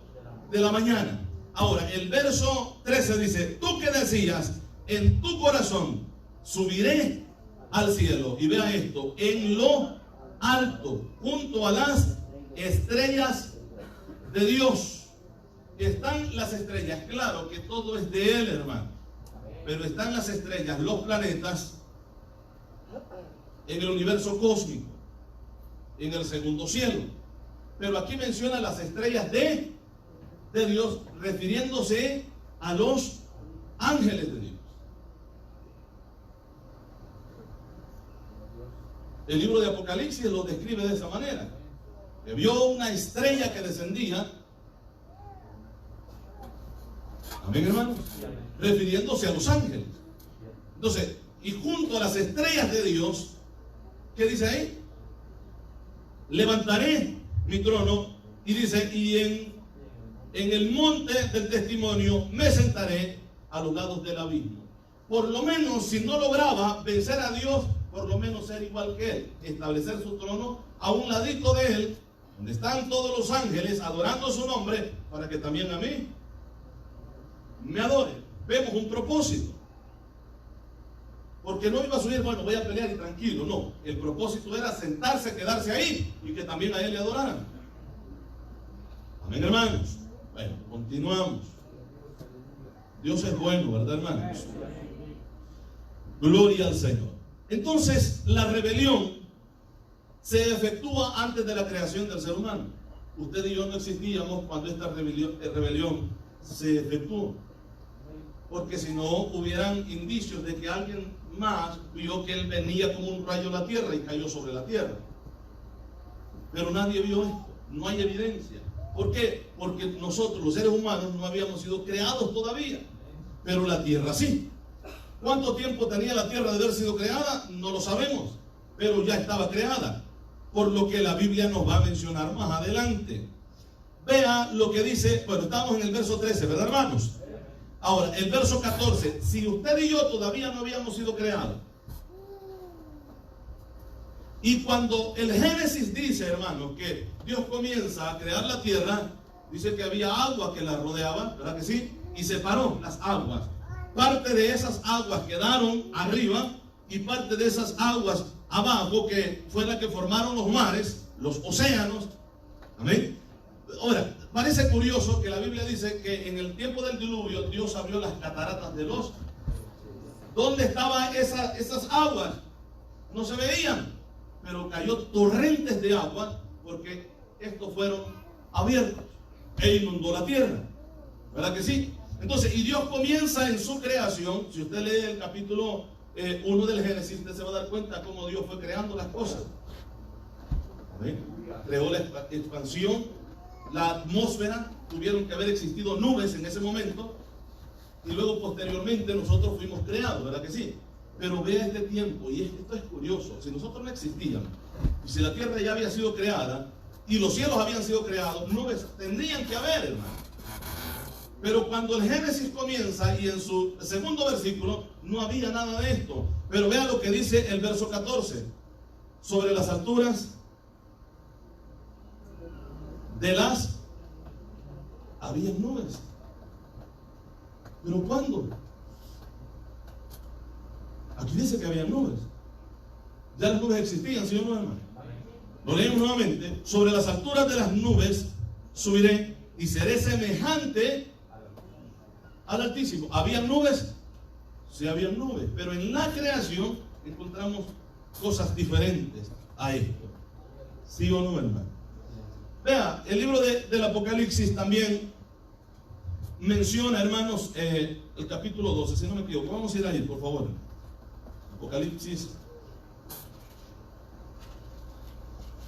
de la mañana. Ahora, el verso 13 dice, ¿tú qué decías en tu corazón? Subiré al cielo. Y vea esto, en lo alto, junto a las estrellas de Dios. Están las estrellas, claro que todo es de Él, hermano, pero están las estrellas, los planetas, en el universo cósmico, en el segundo cielo. Pero aquí menciona las estrellas de Dios, refiriéndose a los ángeles de Dios. El libro de Apocalipsis lo describe de esa manera, que vio una estrella que descendía. Amén, hermanos. Refiriéndose a los ángeles. Entonces, y junto a las estrellas de Dios, ¿qué dice ahí? Levantaré mi trono, y dice, y en el monte del testimonio me sentaré a los lados del abismo. Por lo menos, si no lograba vencer a Dios, por lo menos ser igual que Él, establecer su trono a un ladito de Él, donde están todos los ángeles adorando su nombre, para que también a mí me adore. Vemos un propósito. Porque no iba a subir, bueno, voy a pelear y tranquilo. No, el propósito era sentarse, quedarse ahí y que también a Él le adoraran. Amén, hermanos. Bueno, continuamos. Dios es bueno, ¿verdad, hermanos? Gloria al Señor. Entonces, la rebelión se efectúa antes de la creación del ser humano. Usted y yo no existíamos cuando esta rebelión se efectuó. Porque si no, hubieran indicios de que alguien más vio que Él venía como un rayo a la tierra y cayó sobre la tierra. Pero nadie vio esto, no hay evidencia. ¿Por qué? Porque nosotros, los seres humanos, no habíamos sido creados todavía, pero la tierra sí. ¿Cuánto tiempo tenía la tierra de haber sido creada? No lo sabemos, pero ya estaba creada, por lo que la Biblia nos va a mencionar más adelante. Vea lo que dice, bueno, estamos en el verso 13, ¿verdad, hermanos? Ahora, el verso 14, si usted y yo todavía no habíamos sido creados, y cuando el Génesis dice, hermanos, que Dios comienza a crear la tierra, dice que había agua que la rodeaba, ¿verdad que sí? Y separó las aguas. Parte de esas aguas quedaron arriba y parte de esas aguas abajo, que fue la que formaron los mares, los océanos. Amén. Ahora, parece curioso que la Biblia dice que en el tiempo del diluvio Dios abrió las cataratas de los... ¿Dónde estaban esas aguas? No se veían, pero cayó torrentes de agua porque estos fueron abiertos e inundó la tierra. ¿Verdad que sí? Entonces, y Dios comienza en su creación. Si usted lee el capítulo 1 del Génesis, usted se va a dar cuenta cómo Dios fue creando las cosas. ¿Amén? Creó la expansión, la atmósfera, tuvieron que haber existido nubes en ese momento, y luego posteriormente nosotros fuimos creados, ¿verdad que sí? Pero vea este tiempo, y esto es curioso, si nosotros no existíamos, y si la tierra ya había sido creada, y los cielos habían sido creados, nubes tendrían que haber, hermano. Pero cuando el Génesis comienza, y en su segundo versículo, no había nada de esto. Pero vea lo que dice el verso 14. Sobre las alturas de las... había nubes. ¿Pero cuándo? Aquí dice que había nubes. Ya las nubes existían, ¿sí o no, hermano? Lo leemos nuevamente. Sobre las alturas de las nubes subiré y seré semejante al Altísimo. ¿Habían nubes? Sí, habían nubes, pero en la creación encontramos cosas diferentes a esto. ¿Sí o no, hermano? Vea, el libro del Apocalipsis también menciona, hermanos, el capítulo 12, si no me equivoco. Vamos a ir ahí, por favor. Apocalipsis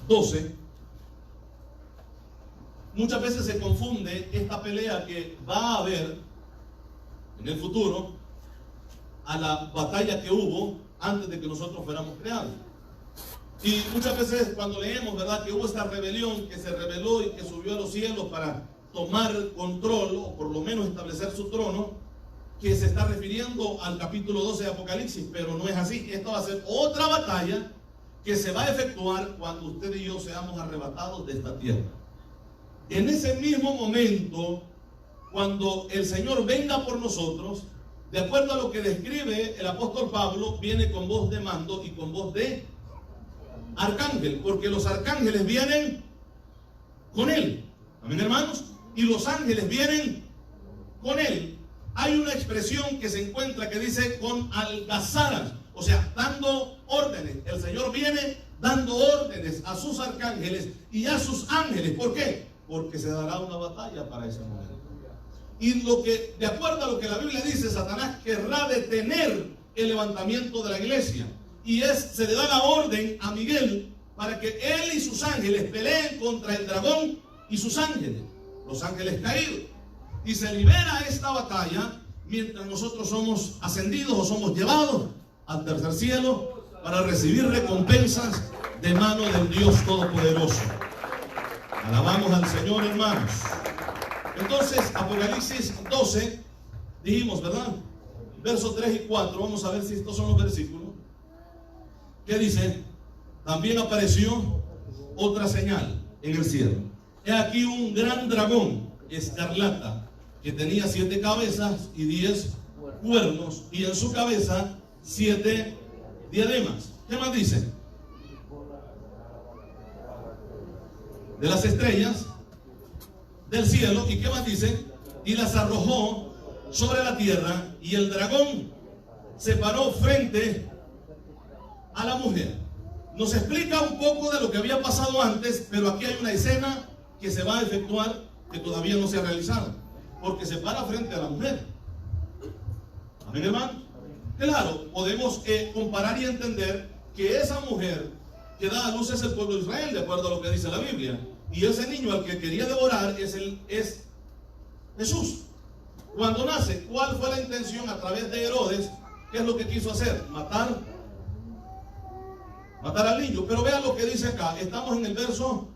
12. Muchas veces se confunde esta pelea que va a haber en el futuro a la batalla que hubo antes de que nosotros fuéramos creados. Y muchas veces cuando leemos, ¿verdad?, que hubo esta rebelión que se rebeló y que subió a los cielos para tomar control, o por lo menos establecer su trono, que se está refiriendo al capítulo 12 de Apocalipsis, pero no es así. Esta va a ser otra batalla que se va a efectuar cuando usted y yo seamos arrebatados de esta tierra. En ese mismo momento, cuando el Señor venga por nosotros, de acuerdo a lo que describe el apóstol Pablo, viene con voz de mando y con voz de arcángel, porque los arcángeles vienen con él. Amén, hermanos. Y los ángeles vienen con él. Hay una expresión que se encuentra que dice con algazaras, o sea, dando órdenes. El Señor viene dando órdenes a sus arcángeles y a sus ángeles. ¿Por qué? Porque se dará una batalla para ese momento. Y de acuerdo a lo que la Biblia dice, Satanás querrá detener el levantamiento de la iglesia. Y se le da la orden a Miguel para que él y sus ángeles peleen contra el dragón y sus ángeles, los ángeles caídos. Y se libera esta batalla mientras nosotros somos ascendidos o somos llevados al tercer cielo para recibir recompensas de mano del Dios Todopoderoso. Alabamos al Señor, hermanos. Entonces, Apocalipsis 12, dijimos, ¿verdad? Versos 3 y 4, vamos a ver si estos son los versículos. ¿Qué dice? También apareció otra señal en el cielo. He aquí un gran dragón escarlata que tenía 7 cabezas y 10 cuernos, y en su cabeza 7 diademas. ¿Qué más dice? De las estrellas del cielo. ¿Y qué más dice? Y las arrojó sobre la tierra, y el dragón se paró frente a la mujer. Nos explica un poco de lo que había pasado antes, pero aquí hay una escena que se va a efectuar que todavía no se ha realizado, porque se para frente a la mujer. Amén, hermano. Claro, podemos comparar y entender que esa mujer que da a luz es el pueblo de Israel, de acuerdo a lo que dice la Biblia. Y ese niño al que quería devorar es Jesús. Cuando nace, ¿cuál fue la intención a través de Herodes? ¿Qué es lo que quiso hacer? Matar al niño. Pero vean lo que dice acá. Estamos en el verso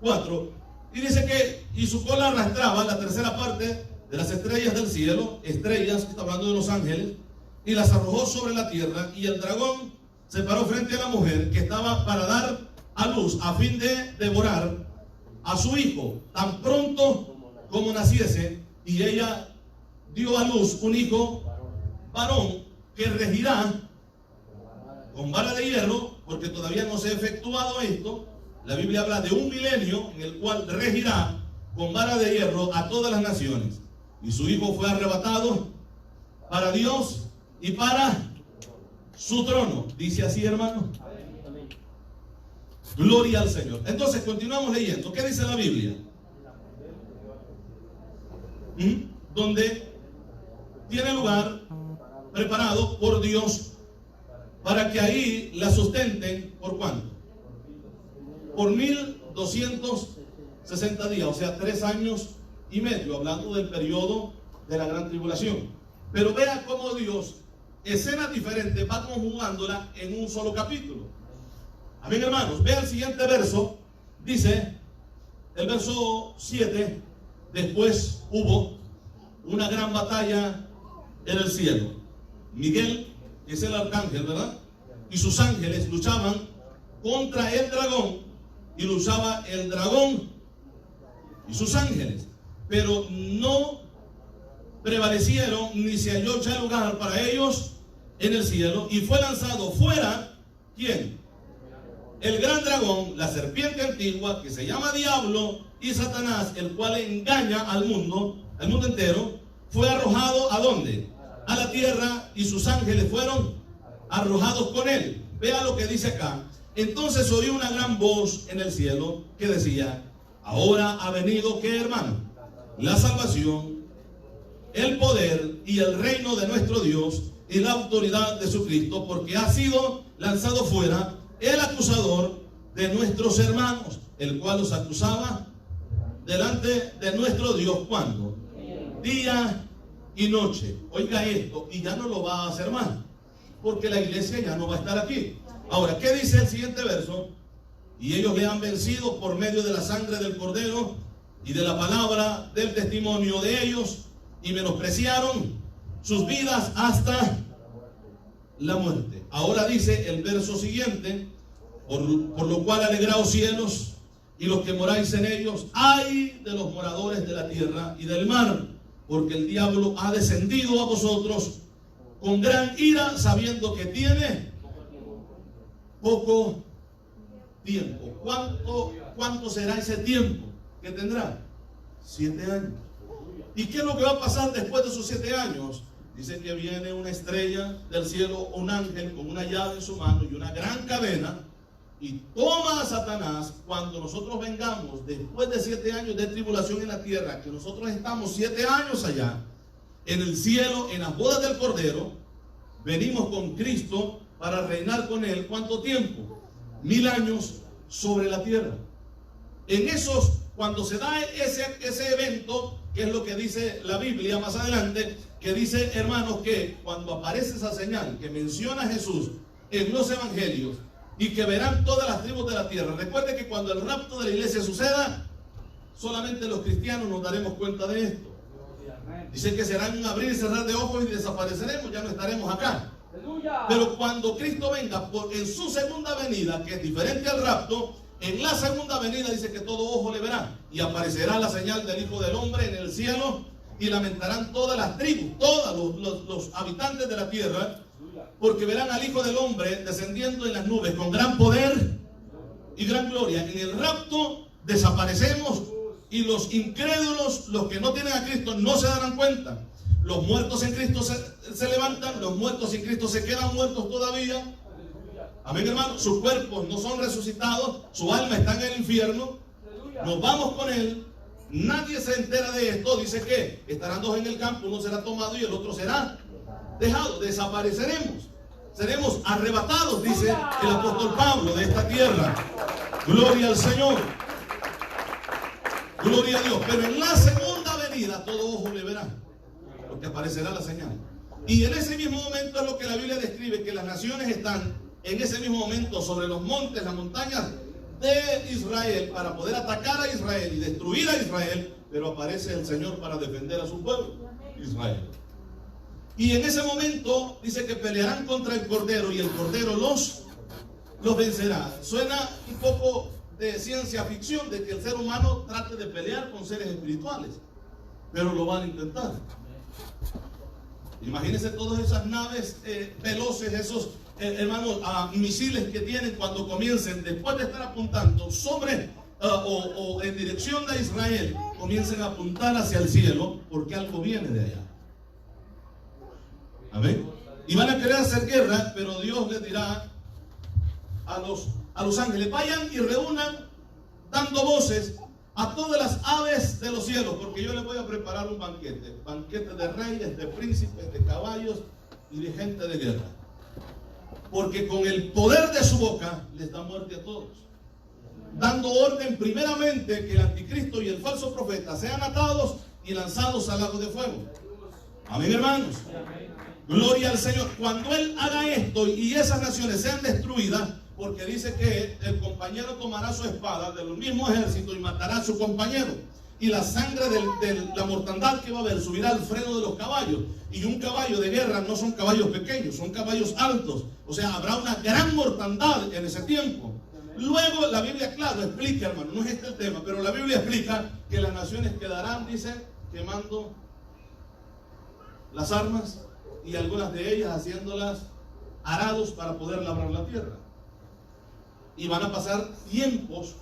4. Y dice que, y su cola arrastraba la tercera parte de las estrellas del cielo, estrellas, está hablando de los ángeles, y las arrojó sobre la tierra, y el dragón se paró frente a la mujer que estaba para dar a luz a fin de devorar a su hijo tan pronto como naciese, y ella dio a luz un hijo varón que regirá con vara de hierro, porque todavía no se ha efectuado esto. La Biblia habla de un milenio en el cual regirá con vara de hierro a todas las naciones. Y su hijo fue arrebatado para Dios y para su trono. Dice así, hermano. Gloria al Señor. Entonces continuamos leyendo. ¿Qué dice la Biblia? Donde tiene lugar preparado por Dios para que ahí la sustenten. ¿Por cuánto? Por 1260 días, o sea, 3 años y medio, hablando del periodo de la gran tribulación. Pero vea cómo Dios, escenas diferentes, va conjugándola en un solo capítulo. Amén, hermanos. Vea el siguiente verso. Dice, el verso 7, después hubo una gran batalla en el cielo. Miguel, que es el arcángel, ¿verdad? Y sus ángeles luchaban contra el dragón, y luchaba el dragón y sus ángeles, pero no prevalecieron, ni se halló ya lugar para ellos en el cielo, y fue lanzado fuera, ¿quién? El gran dragón, la serpiente antigua, que se llama Diablo y Satanás, el cual engaña al mundo entero. Fue arrojado ¿a dónde? A la tierra, y sus ángeles fueron arrojados con él. Vea lo que dice acá. Entonces oí una gran voz en el cielo que decía: ahora ha venido, ¿qué, hermano? La salvación, el poder y el reino de nuestro Dios y la autoridad de su Cristo, porque ha sido lanzado fuera el acusador de nuestros hermanos, el cual los acusaba delante de nuestro Dios. ¿Cuándo? Día y noche. Oiga esto, y ya no lo va a hacer más, porque la iglesia ya no va a estar aquí. Ahora, ¿qué dice el siguiente verso? Y ellos le han vencido por medio de la sangre del Cordero y de la palabra del testimonio de ellos, y menospreciaron sus vidas hasta la muerte. Ahora dice el verso siguiente: por lo cual alegraos cielos y los que moráis en ellos, ay de los moradores de la tierra y del mar, porque el diablo ha descendido a vosotros con gran ira, sabiendo que tiene poco tiempo. ¿Cuánto será ese tiempo que tendrá? 7 años. ¿Y qué es lo que va a pasar después de esos 7 años? Dice que viene una estrella del cielo, un ángel con una llave en su mano y una gran cadena, y toma a Satanás. Cuando nosotros vengamos después de 7 años de tribulación en la tierra, que nosotros estamos 7 años allá en el cielo, en las bodas del Cordero, venimos con Cristo para reinar con él. ¿Cuánto tiempo? 1000 años sobre la tierra. En esos, cuando se da ese evento, que es lo que dice la Biblia más adelante, que dice, hermanos, que cuando aparece esa señal que menciona Jesús en los evangelios, y que verán todas las tribus de la tierra. Recuerde que cuando el rapto de la iglesia suceda, solamente los cristianos nos daremos cuenta de esto. Dice que será un abrir y cerrar de ojos y desapareceremos, ya no estaremos acá. Pero cuando Cristo venga en su segunda venida, que es diferente al rapto, en la segunda venida dice que todo ojo le verá, y aparecerá la señal del Hijo del Hombre en el cielo, y lamentarán todas las tribus, todos los habitantes de la tierra, porque verán al Hijo del Hombre descendiendo en las nubes con gran poder y gran gloria. En el rapto desaparecemos, y los incrédulos, los que no tienen a Cristo, no se darán cuenta. Los muertos en Cristo se levantan, los muertos en Cristo se quedan muertos todavía. Amén, hermano. Sus cuerpos no son resucitados, su alma está en el infierno. Nos vamos con él. Nadie se entera de esto. Dice que estarán 2 en el campo, uno será tomado y el otro será dejado. Desapareceremos. seremos arrebatados, dice el apóstol Pablo, de esta tierra. Gloria al Señor. Gloria a Dios. Pero en la segunda venida todo ojo le verá, porque aparecerá la señal. Y en ese mismo momento es lo que la Biblia describe, que las naciones están en ese mismo momento sobre los montes, las montañas de Israel, para poder atacar a Israel y destruir a Israel, pero aparece el Señor para defender a su pueblo, Israel. Y en ese momento dice que pelearán contra el Cordero y el Cordero los vencerá. Suena un poco de ciencia ficción, de que el ser humano trate de pelear con seres espirituales, pero lo van a intentar. Imagínense todas esas naves veloces, esos hermanos misiles que tienen cuando comiencen, después de estar apuntando sobre o en dirección de Israel, comiencen a apuntar hacia el cielo, porque algo viene de allá. Amén. Y van a querer hacer guerra, pero Dios les dirá a los ángeles: vayan y reúnan dando voces a todas las aves de los cielos, porque yo les voy a preparar un banquete de reyes, de príncipes, de caballos y de gente de guerra, porque con el poder de su boca les da muerte a todos, dando orden primeramente que el anticristo y el falso profeta sean atados y lanzados al lago de fuego. Amén, hermanos. Gloria al Señor. Cuando Él haga esto y esas naciones sean destruidas, porque dice que el compañero tomará su espada de los mismos ejércitos y matará a su compañero, y la sangre de la mortandad que va a haber subirá al freno de los caballos. Y un caballo de guerra no son caballos pequeños, son caballos altos. O sea, habrá una gran mortandad en ese tiempo. Luego la Biblia, claro, explica, hermano, no es este el tema, pero la Biblia explica que las naciones quedarán, dice, quemando las armas, y algunas de ellas haciéndolas arados para poder labrar la tierra. Y van a pasar tiempos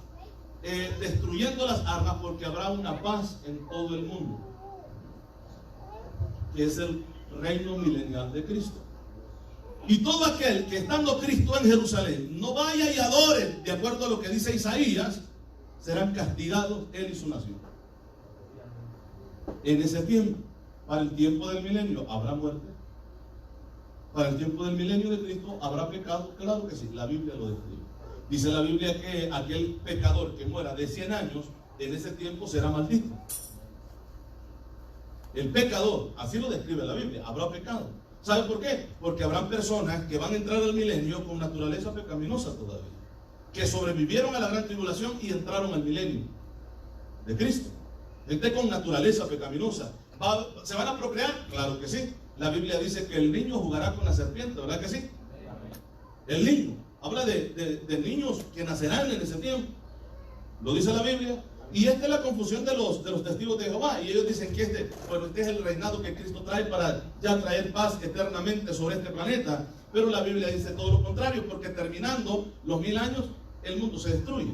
destruyendo las armas, porque habrá una paz en todo el mundo, que es el reino milenial de Cristo. Y todo aquel que estando Cristo en Jerusalén no vaya y adore de acuerdo a lo que dice Isaías, serán castigados él y su nación. En ese tiempo, para el tiempo del milenio, habrá muerte. Para el tiempo del milenio de Cristo habrá pecado. Claro que sí, la Biblia lo describe. Dice la Biblia que aquel pecador que muera de 100 años, en ese tiempo será maldito. El pecador, así lo describe la Biblia, habrá pecado. ¿Sabe por qué? Porque habrán personas que van a entrar al milenio con naturaleza pecaminosa todavía, que sobrevivieron a la gran tribulación y entraron al milenio de Cristo. Gente con naturaleza pecaminosa. ¿Se van a procrear? Claro que sí. La Biblia dice que el niño jugará con la serpiente, ¿verdad que sí? El niño. Habla de niños que nacerán en ese tiempo. Lo dice la Biblia. Y esta es la confusión de los testigos de Jehová. Y ellos dicen que este es el reinado que Cristo trae para ya traer paz eternamente sobre este planeta. Pero la Biblia dice todo lo contrario, porque terminando los 1000 años, el mundo se destruye.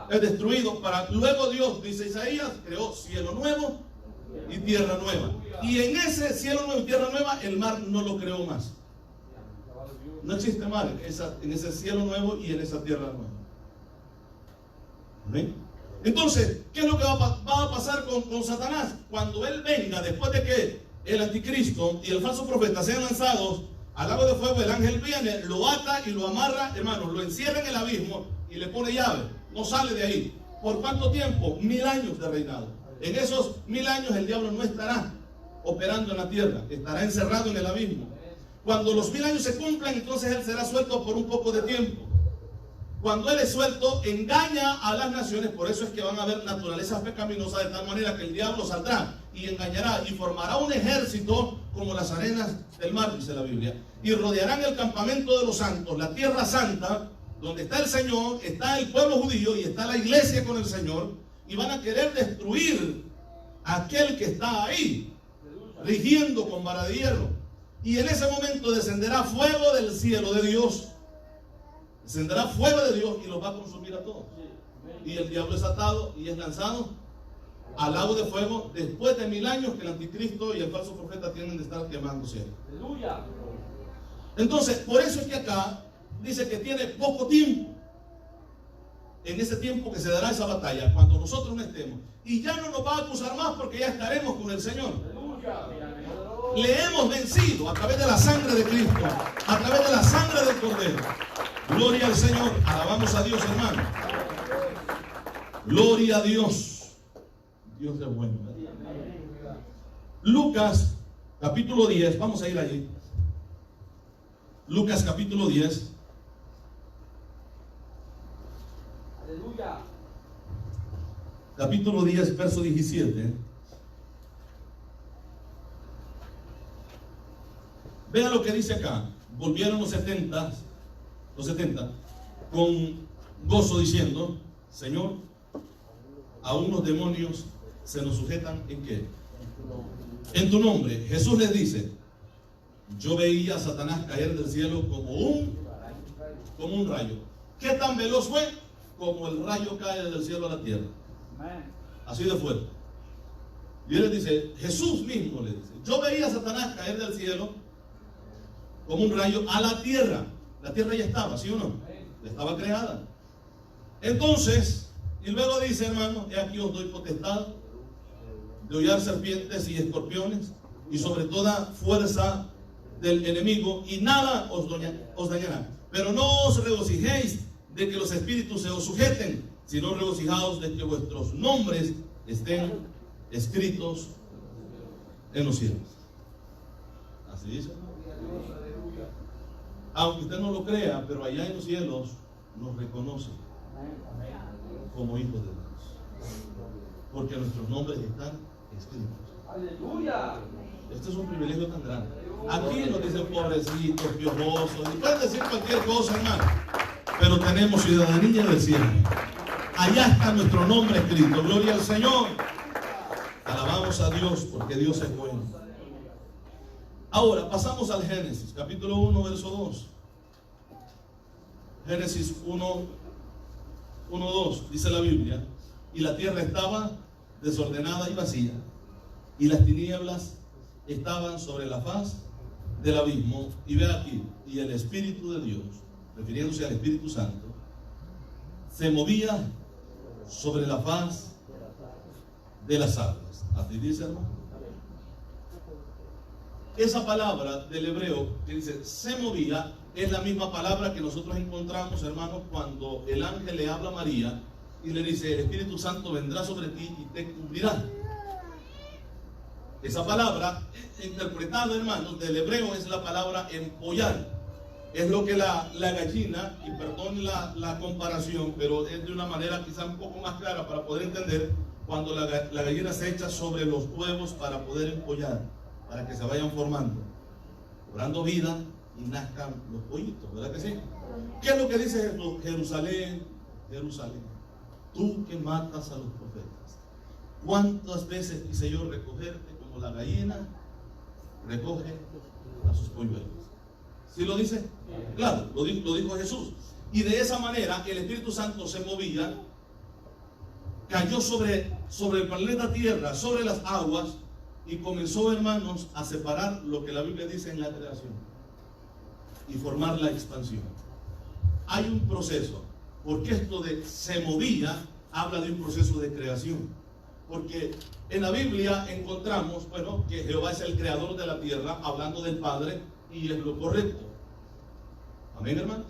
Es destruido para luego Dios, dice Isaías, creó cielo nuevo y tierra nueva. Y en ese cielo nuevo y tierra nueva, el mar no lo creó más. No existe mar en ese cielo nuevo y en esa tierra nueva. ¿Amén? Entonces, ¿qué es lo que va a pasar con Satanás? Cuando él venga, después de que el anticristo y el falso profeta sean lanzados al lago de fuego, el ángel viene, lo ata y lo amarra, hermanos, lo encierra en el abismo y le pone llave. No sale de ahí. ¿Por cuánto tiempo? 1000 años de reinado. En esos 1000 años el diablo no estará operando en la tierra, estará encerrado en el abismo. Cuando los 1000 años se cumplan, entonces él será suelto por un poco de tiempo. Cuando él es suelto, engaña a las naciones. Por eso es que van a haber naturalezas pecaminosas, de tal manera que el diablo saldrá y engañará y formará un ejército como las arenas del mar, dice la Biblia, y rodearán el campamento de los santos, la tierra santa, donde está el Señor, está el pueblo judío y está la iglesia con el Señor, y van a querer destruir a aquel que está ahí, rigiendo con vara de hierro. Y en ese momento descenderá fuego del cielo de Dios. Descenderá fuego de Dios y los va a consumir a todos. Y el diablo es atado y es lanzado al lago de fuego después de 1000 años que el anticristo y el falso profeta tienen de estar quemándose. Entonces, por eso es que acá dice que tiene poco tiempo. En ese tiempo que se dará esa batalla, cuando nosotros no estemos. Y ya no nos va a acusar más porque ya estaremos con el Señor. le hemos vencido a través de la sangre de Cristo, a través de la sangre del Cordero. Gloria al Señor. Alabamos a Dios, hermano. Gloria a Dios. Dios es bueno. Lucas capítulo 10. Vamos a ir allí. Lucas capítulo 10. Aleluya. Capítulo 10, verso 17. Vean lo que dice acá. Volvieron los 70 con gozo diciendo: Señor, aún los demonios se nos sujetan ¿en qué? En tu nombre. Jesús les dice: yo veía a Satanás caer del cielo como un rayo. ¿Qué tan veloz fue? Como el rayo cae del cielo a la tierra. Así de fuerte. Y él les dice, Jesús mismo le dice: yo veía a Satanás caer del cielo como un rayo a la tierra. La tierra ya estaba, ¿sí o no? Ya estaba creada. Entonces, y luego dice, hermano: he aquí os doy potestad de hollar serpientes y escorpiones y sobre toda fuerza del enemigo, y nada os dañará. Pero no os regocijéis de que los espíritus se os sujeten, sino regocijaos de que vuestros nombres estén escritos en los cielos. Así dice. Aunque usted no lo crea, pero allá en los cielos nos reconoce como hijos de Dios, porque nuestros nombres están escritos. Aleluya. Este es un privilegio tan grande. Aquí nos dicen pobrecitos, piojosos, y pueden decir cualquier cosa, hermano, pero tenemos ciudadanía del cielo. Allá está nuestro nombre escrito. Gloria al Señor. Alabamos a Dios, porque Dios es bueno. Ahora pasamos al Génesis, capítulo 1, verso 2. Génesis 1, 2, dice la Biblia: y la tierra estaba desordenada y vacía, y las tinieblas estaban sobre la faz del abismo. Y ve aquí, y el Espíritu de Dios, refiriéndose al Espíritu Santo, se movía sobre la faz de las aguas. Así dice, hermano. Esa palabra del hebreo que dice se movía es la misma palabra que nosotros encontramos, hermanos, cuando el ángel le habla a María y le dice: el Espíritu Santo vendrá sobre ti y te cubrirá. Esa palabra interpretada, hermanos, del hebreo es la palabra empollar. Es lo que la gallina, y perdón la comparación, pero es de una manera quizá un poco más clara para poder entender, cuando la gallina se echa sobre los huevos para poder empollar, para que se vayan formando, cobrando vida y nazcan los pollitos, ¿verdad que sí? ¿Qué es lo que dice Jesús? Jerusalén, Jerusalén, tú que matas a los profetas, ¿cuántas veces quise yo recogerte como la gallina recoge a sus polluelos? ¿Sí lo dice? Claro, lo dijo Jesús. Y de esa manera el Espíritu Santo se movía, cayó sobre el planeta Tierra, sobre las aguas, y comenzó, hermanos, a separar lo que la Biblia dice en la creación y formar la expansión. Hay un proceso, porque esto de se movía habla de un proceso de creación. Porque en la Biblia encontramos, bueno, que Jehová es el creador de la tierra, hablando del Padre, y es lo correcto. Amén, hermanos.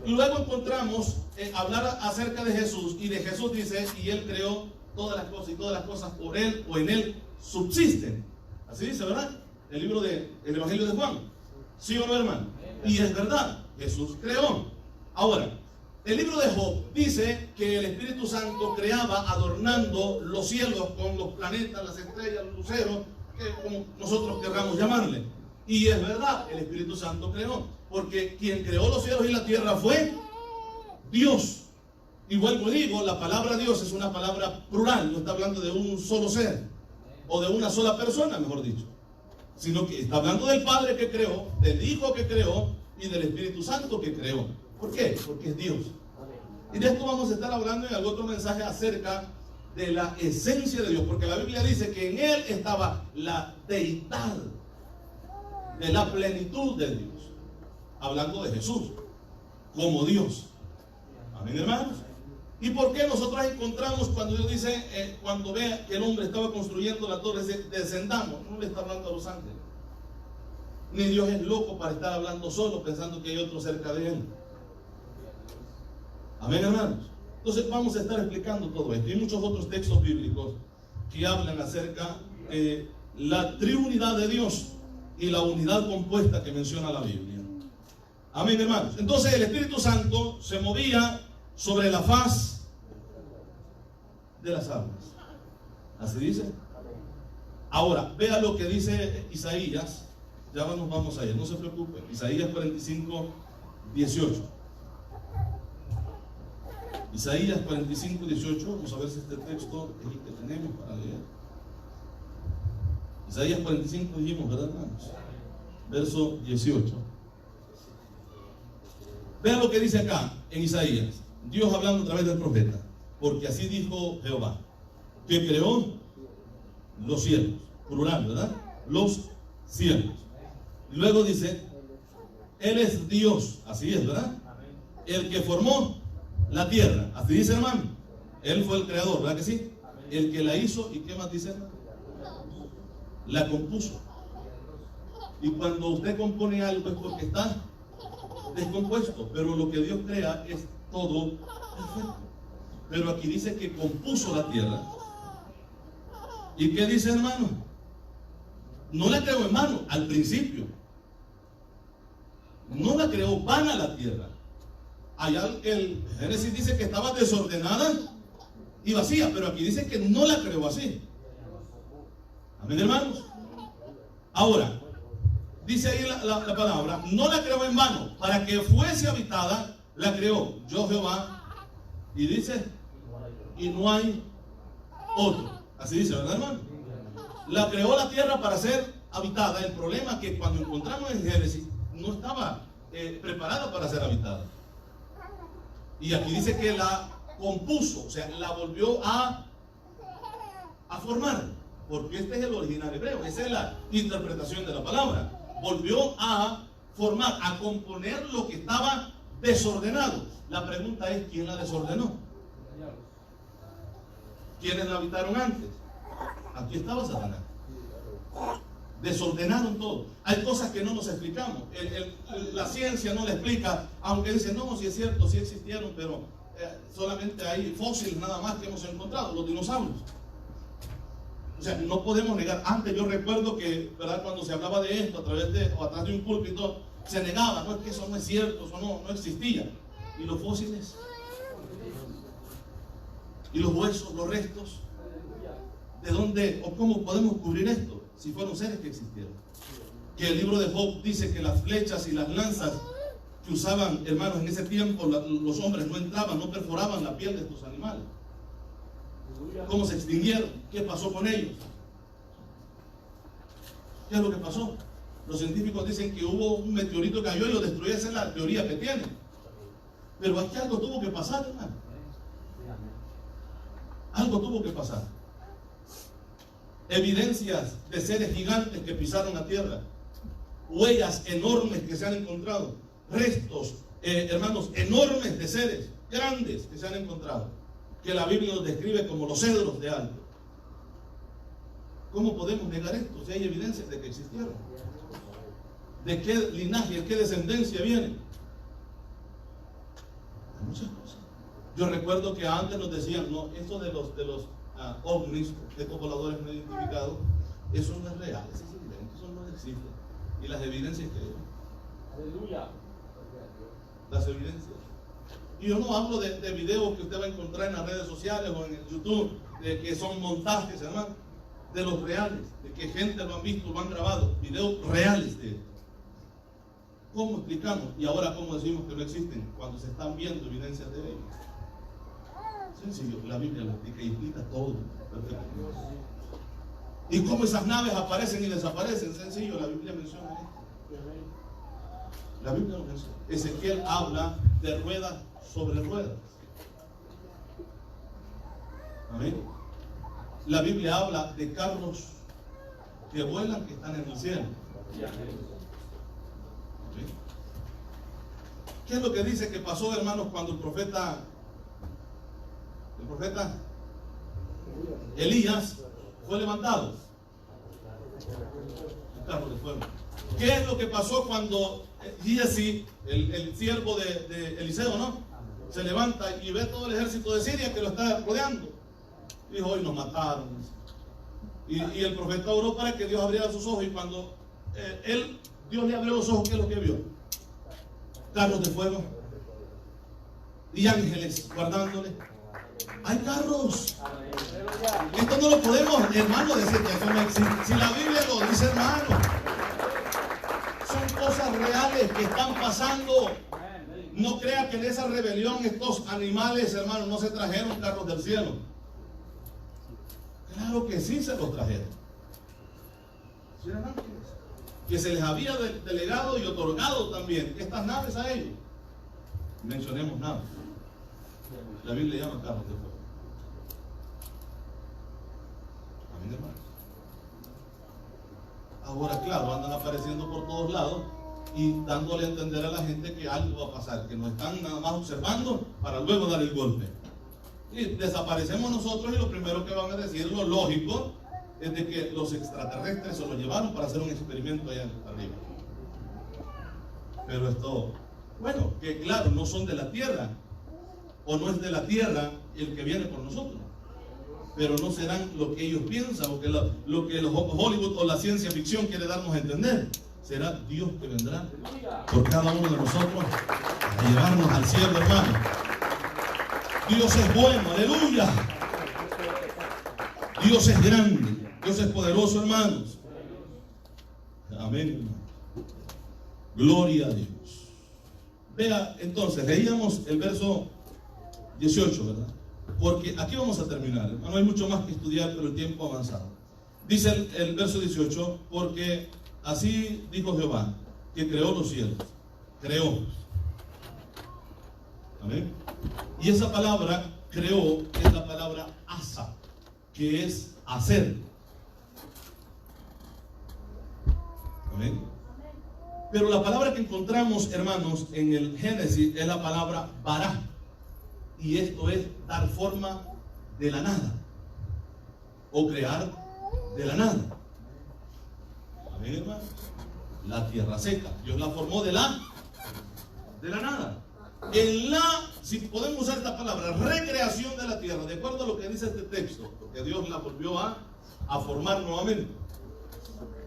Y luego encontramos hablar acerca de Jesús, y de Jesús dice: y Él creó todas las cosas, y todas las cosas por Él o en Él subsisten. Así dice, ¿verdad? El libro del Evangelio de Juan. ¿Sí o no, hermano? Y es verdad, Jesús creó. Ahora, el libro de Job dice que el Espíritu Santo creaba adornando los cielos con los planetas, las estrellas, los luceros, como nosotros querramos llamarle. Y es verdad, el Espíritu Santo creó, porque quien creó los cielos y la tierra fue Dios. Y vuelvo y digo, la palabra Dios es una palabra plural, no está hablando de un solo ser, o de una sola persona, mejor dicho, sino que está hablando del Padre que creó, del Hijo que creó y del Espíritu Santo que creó. ¿Por qué? Porque es Dios. Y de esto vamos a estar hablando en algún otro mensaje acerca de la esencia de Dios, porque la Biblia dice que en Él estaba la deidad, de la plenitud de Dios, hablando de Jesús como Dios. Amén, hermanos. ¿Y por qué nosotros encontramos cuando Dios dice, cuando ve que el hombre estaba construyendo la torre, descendamos? No le está hablando a los ángeles, Ni Dios es loco para estar hablando solo pensando que hay otro cerca de Él. Amén, hermanos. Entonces vamos a estar explicando todo esto. Hay muchos otros textos bíblicos que hablan acerca de la triunidad de Dios y la unidad compuesta que menciona la Biblia. Amén, hermanos. Entonces el Espíritu Santo se movía sobre la faz de las aguas. Así dice. Ahora, vea lo que dice Isaías. Ya nos vamos a ir, no se preocupe. Isaías 45, 18. Isaías 45, 18. Vamos a ver si este texto es el que tenemos para leer. Isaías 45 dijimos, ¿verdad, hermanos? Verso 18. Vean lo que dice acá en Isaías. Dios hablando a través del profeta. Porque así dijo Jehová, que creó los cielos. Plural, ¿verdad? Los cielos. Luego dice, Él es Dios. Así es, ¿verdad? El que formó la tierra. Así dice, hermano. Él fue el creador, ¿verdad que sí? El que la hizo. ¿Y qué más dice? La compuso. Y cuando usted compone algo es porque está descompuesto, pero lo que Dios crea es todo perfecto. Pero aquí dice que compuso la tierra. ¿Y qué dice, hermano? No la creó en mano al principio. No la creó vana la tierra. Allá el Génesis dice que estaba desordenada y vacía, pero aquí dice que no la creó así. Amén, hermanos. Ahora, dice ahí la palabra, no la creó en vano, para que fuese habitada, la creó yo Jehová, y dice, y no hay otro. Así dice, ¿verdad, hermano? La creó la tierra para ser habitada. El problema es que cuando encontramos en Génesis, no estaba preparada para ser habitada. Y aquí dice que la compuso, o sea, la volvió a formar, porque este es el original hebreo, esa es la interpretación de la palabra. Volvió a formar, a componer lo que estaba desordenado. La pregunta es, ¿quién la desordenó? ¿Quiénes la habitaron antes? Aquí estaba Satanás. Desordenaron todo. Hay cosas que no nos explicamos. La ciencia no la explica, aunque dice, no, si es cierto, sí existieron, pero solamente hay fósiles nada más que hemos encontrado, los dinosaurios. O sea, no podemos negar. Antes yo recuerdo que, ¿verdad?, cuando se hablaba de esto a través de, o atrás de un púlpito, se negaba, no, es que eso no es cierto, eso no existía. ¿Y los fósiles? ¿Y los huesos, los restos? ¿De dónde o cómo podemos cubrir esto? Si fueron seres que existieron. Que el libro de Job dice que las flechas y las lanzas que usaban, hermanos, en ese tiempo los hombres no entraban, no perforaban la piel de estos animales. ¿Cómo se extinguieron? ¿Qué pasó con ellos? ¿Qué es lo que pasó? Los científicos dicen que hubo un meteorito que cayó y lo destruyó. Esa es la teoría que tienen. Pero aquí algo tuvo que pasar, hermano. Algo tuvo que pasar. Evidencias de seres gigantes que pisaron la tierra, huellas enormes que se han encontrado, restos, hermanos, enormes de seres grandes que se han encontrado, que la Biblia nos describe como los cedros de alto. ¿Cómo podemos negar esto si hay evidencias de que existieron? ¿De qué linaje, de qué descendencia vienen? Hay muchas cosas. Yo recuerdo que antes nos decían, no, esto de los ovnis, estos voladores no identificados, eso no es real, eso es evidente, eso no existe. Y las evidencias que Aleluya. las evidencias. Y yo no hablo de videos que usted va a encontrar en las redes sociales o en el YouTube, de que son montajes, hermano, de los reales, de que gente lo han visto, lo han grabado, videos reales de esto. ¿Cómo explicamos? Y ahora, ¿cómo decimos que no existen? Cuando se están viendo evidencias de ellos. Sencillo, la Biblia lo explica y explica todo perfectamente. ¿Y cómo esas naves aparecen y desaparecen? Sencillo, la Biblia menciona esto. La Biblia lo menciona. Ezequiel habla de ruedas sobre ruedas. Amén. La Biblia habla de carros que vuelan, que están en el cielo. Amén. ¿Qué es lo que dice que pasó, hermanos, cuando el profeta Elías fue levantado? Un carro de fuego. ¿Qué es lo que pasó cuando Giesi, el siervo de Eliseo, ¿no? Se levanta y ve todo el ejército de Siria que lo está rodeando? Dijo, hoy nos mataron. Y el profeta oró para que Dios abriera sus ojos, y cuando Dios le abrió los ojos, ¿qué es lo que vio? Carros de fuego y ángeles guardándole. Hay carros. Esto no lo podemos, hermano, decir que eso no existe. Si la Biblia lo dice, hermano, son cosas reales que están pasando. No crea que en esa rebelión estos animales, hermano, no se trajeron carros del cielo. Claro que sí se los trajeron. ¿Sí eran ángeles? Que se les había delegado y otorgado también estas naves a ellos. Mencionemos naves. La Biblia llama carros de fuego. Amén, hermano. Ahora, claro, andan apareciendo por todos lados y dándole a entender a la gente que algo va a pasar, que nos están nada más observando para luego dar el golpe. Y desaparecemos nosotros, y lo primero que van a decir, lo lógico, es de que los extraterrestres se los llevaron para hacer un experimento allá arriba. Pero esto, bueno, que claro, no son de la Tierra, o no es de la Tierra el que viene por nosotros, pero no serán lo que ellos piensan, o que lo que los Hollywood o la ciencia ficción quiere darnos a entender. Será Dios que vendrá por cada uno de nosotros a llevarnos al cielo, hermano. Dios es bueno, aleluya. Dios es grande, Dios es poderoso, hermanos. Amén, hermano. Gloria a Dios. Vea, entonces, leíamos el verso 18, ¿verdad? Porque aquí vamos a terminar, hermano. Hay mucho más que estudiar, pero el tiempo ha avanzado. Dice el verso 18, porque así dijo Jehová, que creó los cielos. Creó. Amén. Y esa palabra, creó, es la palabra asa, que es hacer. Amén. Pero la palabra que encontramos, hermanos, en el Génesis es la palabra bará. Y esto es dar forma de la nada, o crear de la nada. Amén, hermanos. La tierra seca, Dios la formó de la nada. Si podemos usar esta palabra, recreación de la tierra, de acuerdo a lo que dice este texto, porque Dios la volvió a formar nuevamente.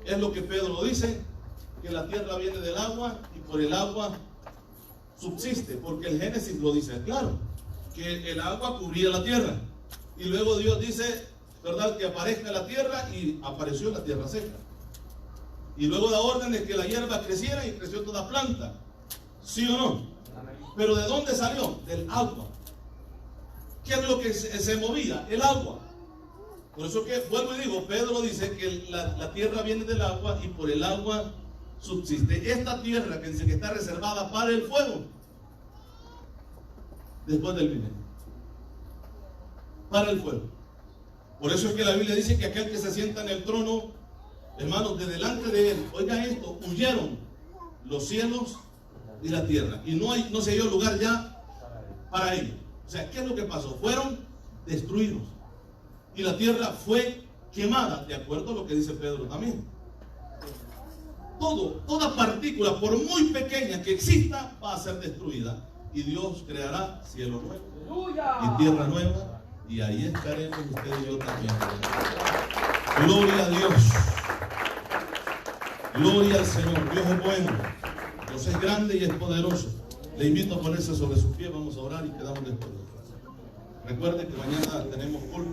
Es lo que Pedro dice, que la tierra viene del agua y por el agua subsiste, porque el Génesis lo dice claro, que el agua cubría la tierra, y luego Dios dice, ¿verdad?, que aparezca la tierra, y apareció la tierra seca, y luego da órdenes que la hierba creciera, y creció toda planta. ¿Sí o no? Pero ¿de dónde salió? Del agua. ¿Qué es lo que se movía? El agua. Por eso que, vuelvo y digo, Pedro dice que la tierra viene del agua y por el agua subsiste. Esta tierra que dice que está reservada para el fuego, después del milenio, para el fuego. Por eso es que la Biblia dice que aquel que se sienta en el trono, hermanos, de delante de él, oigan esto, huyeron los cielos y la tierra, y no se dio lugar ya para ellos. O sea, ¿qué es lo que pasó? Fueron destruidos y la tierra fue quemada, de acuerdo a lo que dice Pedro también. Toda partícula, por muy pequeña que exista, va a ser destruida, y Dios creará cielo nuevo y tierra nueva, y ahí estaremos usted y yo también. Gloria a Dios, gloria al Señor. Dios es bueno, Dios es grande y es poderoso. Le invito a ponerse sobre sus pies, vamos a orar y quedamos después. Recuerde que mañana tenemos culto.